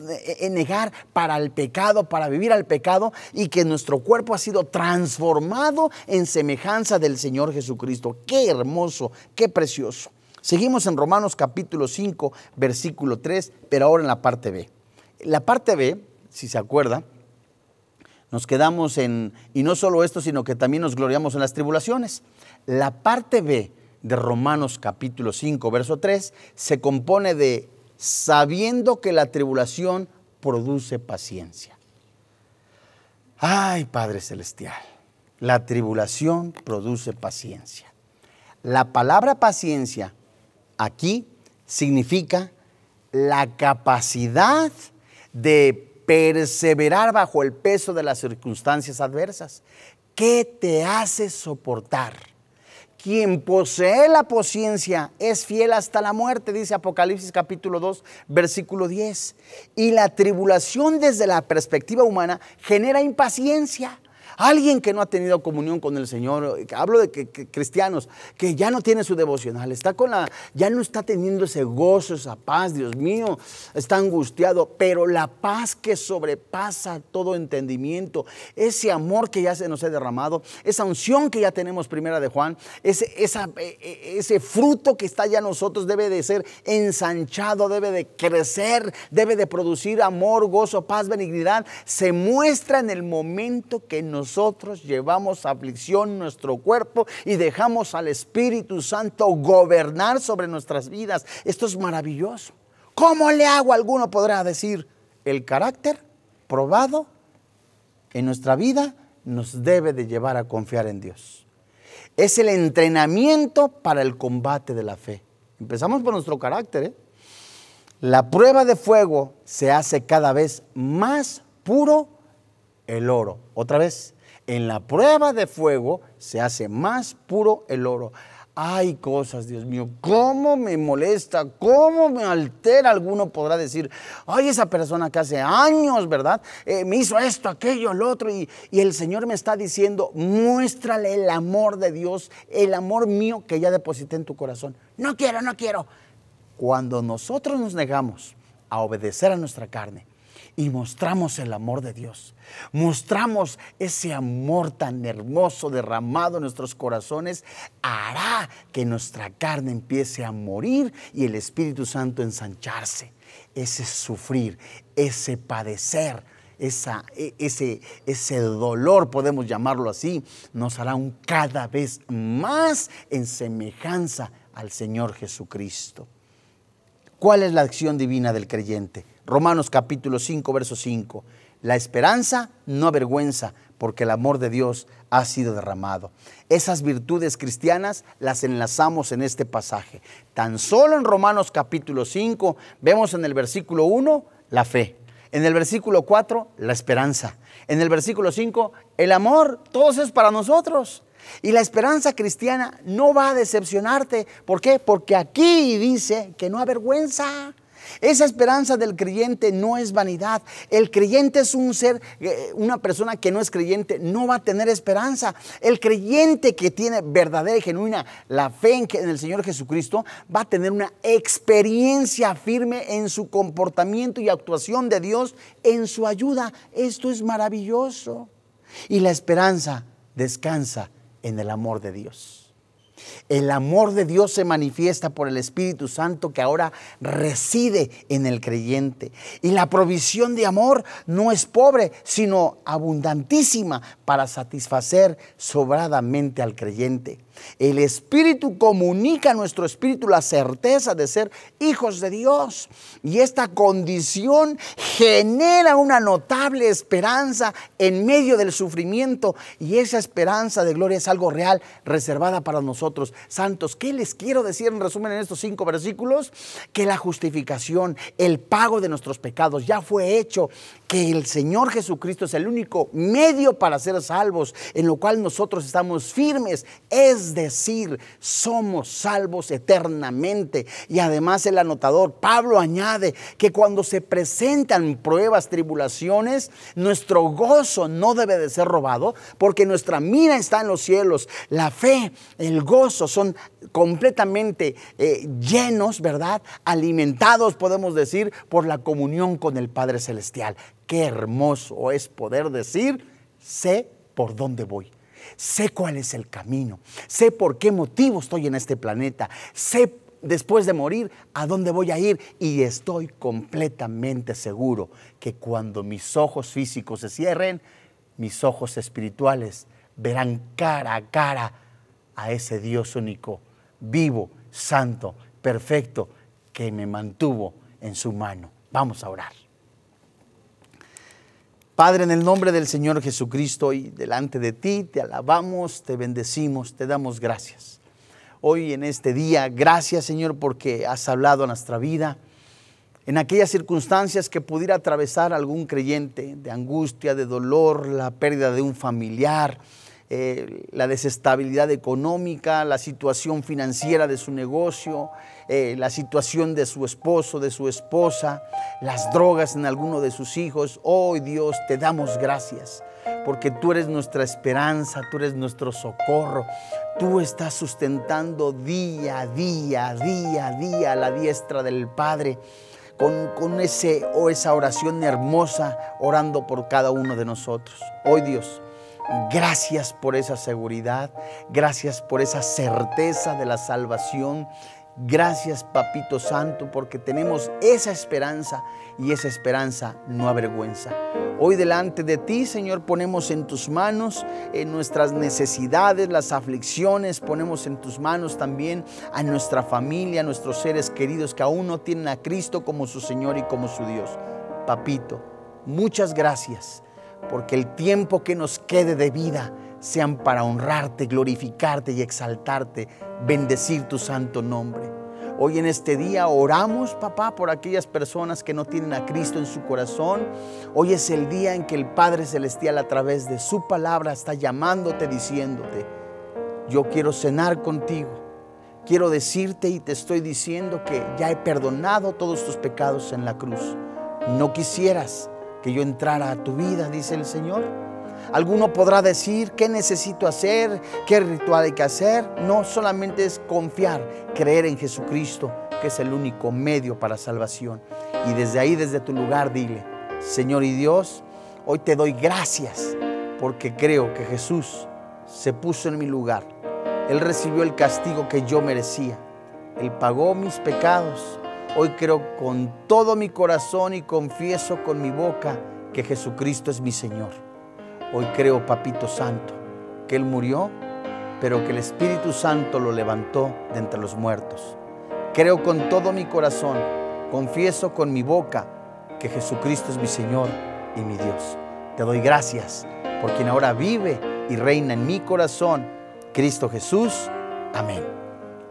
negar para el pecado, para vivir al pecado, y que nuestro cuerpo ha sido transformado en semejanza del Señor Jesucristo. Qué hermoso, qué precioso. Seguimos en Romanos capítulo 5, versículo 3, pero ahora en la parte B. La parte B, si se acuerda, nos quedamos en, y no solo esto, sino que también nos gloriamos en las tribulaciones. La parte B de Romanos capítulo 5, verso 3, se compone de sabiendo que la tribulación produce paciencia. Ay, Padre Celestial, la tribulación produce paciencia. La palabra paciencia aquí significa la capacidad de perseverar bajo el peso de las circunstancias adversas. ¿Qué te hace soportar? Quien posee la paciencia es fiel hasta la muerte, dice Apocalipsis capítulo 2, versículo 10. Y la tribulación desde la perspectiva humana genera impaciencia. Alguien que no ha tenido comunión con el Señor, hablo de que cristianos, que ya no tiene su devocional, ya no está teniendo ese gozo, esa paz, Dios mío, está angustiado, pero la paz que sobrepasa todo entendimiento, ese amor que ya se nos ha derramado, esa unción que ya tenemos, primera de Juan, ese fruto que está ya en nosotros debe de ser ensanchado, debe de crecer, debe de producir amor, gozo, paz, benignidad. Se muestra en el momento que nosotros llevamos aflicción en nuestro cuerpo y dejamos al Espíritu Santo gobernar sobre nuestras vidas. Esto es maravilloso. ¿Cómo le hago? Alguno podrá decir. El carácter probado en nuestra vida nos debe de llevar a confiar en Dios. Es el entrenamiento para el combate de la fe. Empezamos por nuestro carácter, La prueba de fuego se hace cada vez más puro el oro. Otra vez, en la prueba de fuego se hace más puro el oro. Hay cosas, Dios mío, cómo me molesta, cómo me altera. Alguno podrá decir, ay, esa persona que hace años, ¿verdad? Me hizo esto, aquello, lo otro, y el Señor me está diciendo, muéstrale el amor de Dios, el amor mío que ya deposité en tu corazón. No quiero, no quiero. Cuando nosotros nos negamos a obedecer a nuestra carne, y mostramos el amor de Dios, mostramos ese amor tan hermoso derramado en nuestros corazones, hará que nuestra carne empiece a morir y el Espíritu Santo ensancharse. Ese sufrir, ese padecer, ese dolor, podemos llamarlo así, nos hará cada vez más en semejanza al Señor Jesucristo. ¿Cuál es la acción divina del creyente? Romanos capítulo 5, verso 5. La esperanza no avergüenza, porque el amor de Dios ha sido derramado. Esas virtudes cristianas las enlazamos en este pasaje. Tan solo en Romanos capítulo 5 vemos en el versículo 1 la fe. En el versículo 4 la esperanza. En el versículo 5 el amor. Todo eso es para nosotros. Y la esperanza cristiana no va a decepcionarte. ¿Por qué? Porque aquí dice que no avergüenza. Esa esperanza del creyente no es vanidad. El creyente es un ser, una persona que no es creyente no va a tener esperanza. El creyente que tiene verdadera y genuina la fe en el Señor Jesucristo va a tener una experiencia firme en su comportamiento y actuación de Dios en su ayuda. Esto es maravilloso. Y la esperanza descansa en el amor de Dios. El amor de Dios se manifiesta por el Espíritu Santo que ahora reside en el creyente. Y la provisión de amor no es pobre, sino abundantísima para satisfacer sobradamente al creyente. El Espíritu comunica a nuestro espíritu la certeza de ser hijos de Dios. Y esta condición genera una notable esperanza en medio del sufrimiento. Y esa esperanza de gloria es algo real, reservada para nosotros. Santos, ¿qué les quiero decir en resumen en estos 5 versículos? Que la justificación, el pago de nuestros pecados ya fue hecho. Que el Señor Jesucristo es el único medio para ser salvos, en lo cual nosotros estamos firmes. Es es decir, somos salvos eternamente. Y además el anotador Pablo añade que cuando se presentan pruebas, tribulaciones, nuestro gozo no debe de ser robado, porque nuestra mira está en los cielos. La fe, el gozo son completamente llenos, ¿verdad? Alimentados, podemos decir, por la comunión con el Padre Celestial. Qué hermoso es poder decir: sé por dónde voy, sé cuál es el camino, sé por qué motivo estoy en este planeta, sé después de morir a dónde voy a ir, y estoy completamente seguro que cuando mis ojos físicos se cierren, mis ojos espirituales verán cara a cara a ese Dios único, vivo, santo, perfecto, que me mantuvo en su mano. Vamos a orar. Padre, en el nombre del Señor Jesucristo, y delante de ti te alabamos, te bendecimos, te damos gracias. Hoy en este día, gracias Señor, porque has hablado a nuestra vida en aquellas circunstancias que pudiera atravesar algún creyente, de angustia, de dolor, la pérdida de un familiar, la desestabilidad económica, la situación financiera de su negocio, la situación de su esposo, de su esposa, las drogas en alguno de sus hijos. Oh Dios, te damos gracias, porque tú eres nuestra esperanza, tú eres nuestro socorro. Tú estás sustentando día a día, día a día a la diestra del Padre, con esa oración hermosa, orando por cada uno de nosotros. Hoy Dios, gracias por esa seguridad, gracias por esa certeza de la salvación. Gracias, Papito Santo, porque tenemos esa esperanza, y esa esperanza no avergüenza. Hoy delante de ti, Señor, ponemos en tus manos nuestras necesidades, las aflicciones, ponemos en tus manos también a nuestra familia, a nuestros seres queridos que aún no tienen a Cristo como su Señor y como su Dios. Papito, muchas gracias, porque el tiempo que nos quede de vida sean para honrarte, glorificarte y exaltarte, bendecir tu santo nombre. Hoy en este día oramos, papá, por aquellas personas que no tienen a Cristo en su corazón. Hoy es el día en que el Padre Celestial, a través de su palabra, está llamándote, diciéndote: yo quiero cenar contigo, quiero decirte y te estoy diciendo que ya he perdonado todos tus pecados en la cruz. ¿No quisieras que yo entrara a tu vida?, dice el Señor. Alguno podrá decir: ¿qué necesito hacer? ¿Qué ritual hay que hacer? No, solamente es confiar, creer en Jesucristo, que es el único medio para salvación. Y desde ahí, desde tu lugar, dile: Señor y Dios, hoy te doy gracias, porque creo que Jesús se puso en mi lugar. Él recibió el castigo que yo merecía. Él pagó mis pecados. Hoy creo con todo mi corazón y confieso con mi boca que Jesucristo es mi Señor. Hoy creo, Papito Santo, que Él murió, pero que el Espíritu Santo lo levantó de entre los muertos. Creo con todo mi corazón, confieso con mi boca que Jesucristo es mi Señor y mi Dios. Te doy gracias por quien ahora vive y reina en mi corazón, Cristo Jesús. Amén.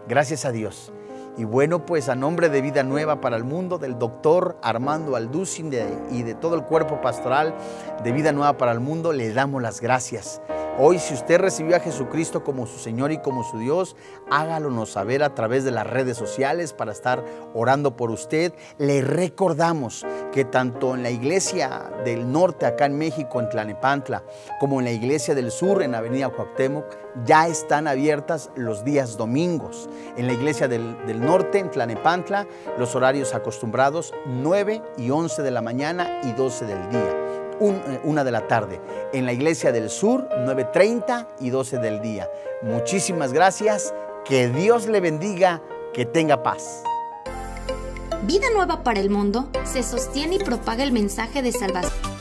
Gracias a Dios. Y bueno, pues a nombre de Vida Nueva para el Mundo, del doctor Armando Alducin y de todo el cuerpo pastoral de Vida Nueva para el Mundo, le damos las gracias. Hoy, si usted recibió a Jesucristo como su Señor y como su Dios, hágalonos saber a través de las redes sociales para estar orando por usted. Le recordamos que tanto en la Iglesia del Norte, acá en México, en Tlalnepantla, como en la Iglesia del Sur, en Avenida Cuauhtémoc, ya están abiertas los días domingos. En la Iglesia del Norte, en Tlalnepantla, los horarios acostumbrados, 9 y 11 de la mañana y 12 del día. 1 de la tarde. En la Iglesia del Sur, 9:30 y 12 del día. Muchísimas gracias. Que Dios le bendiga. Que tenga paz. Vida Nueva para el Mundo se sostiene y propaga el mensaje de salvación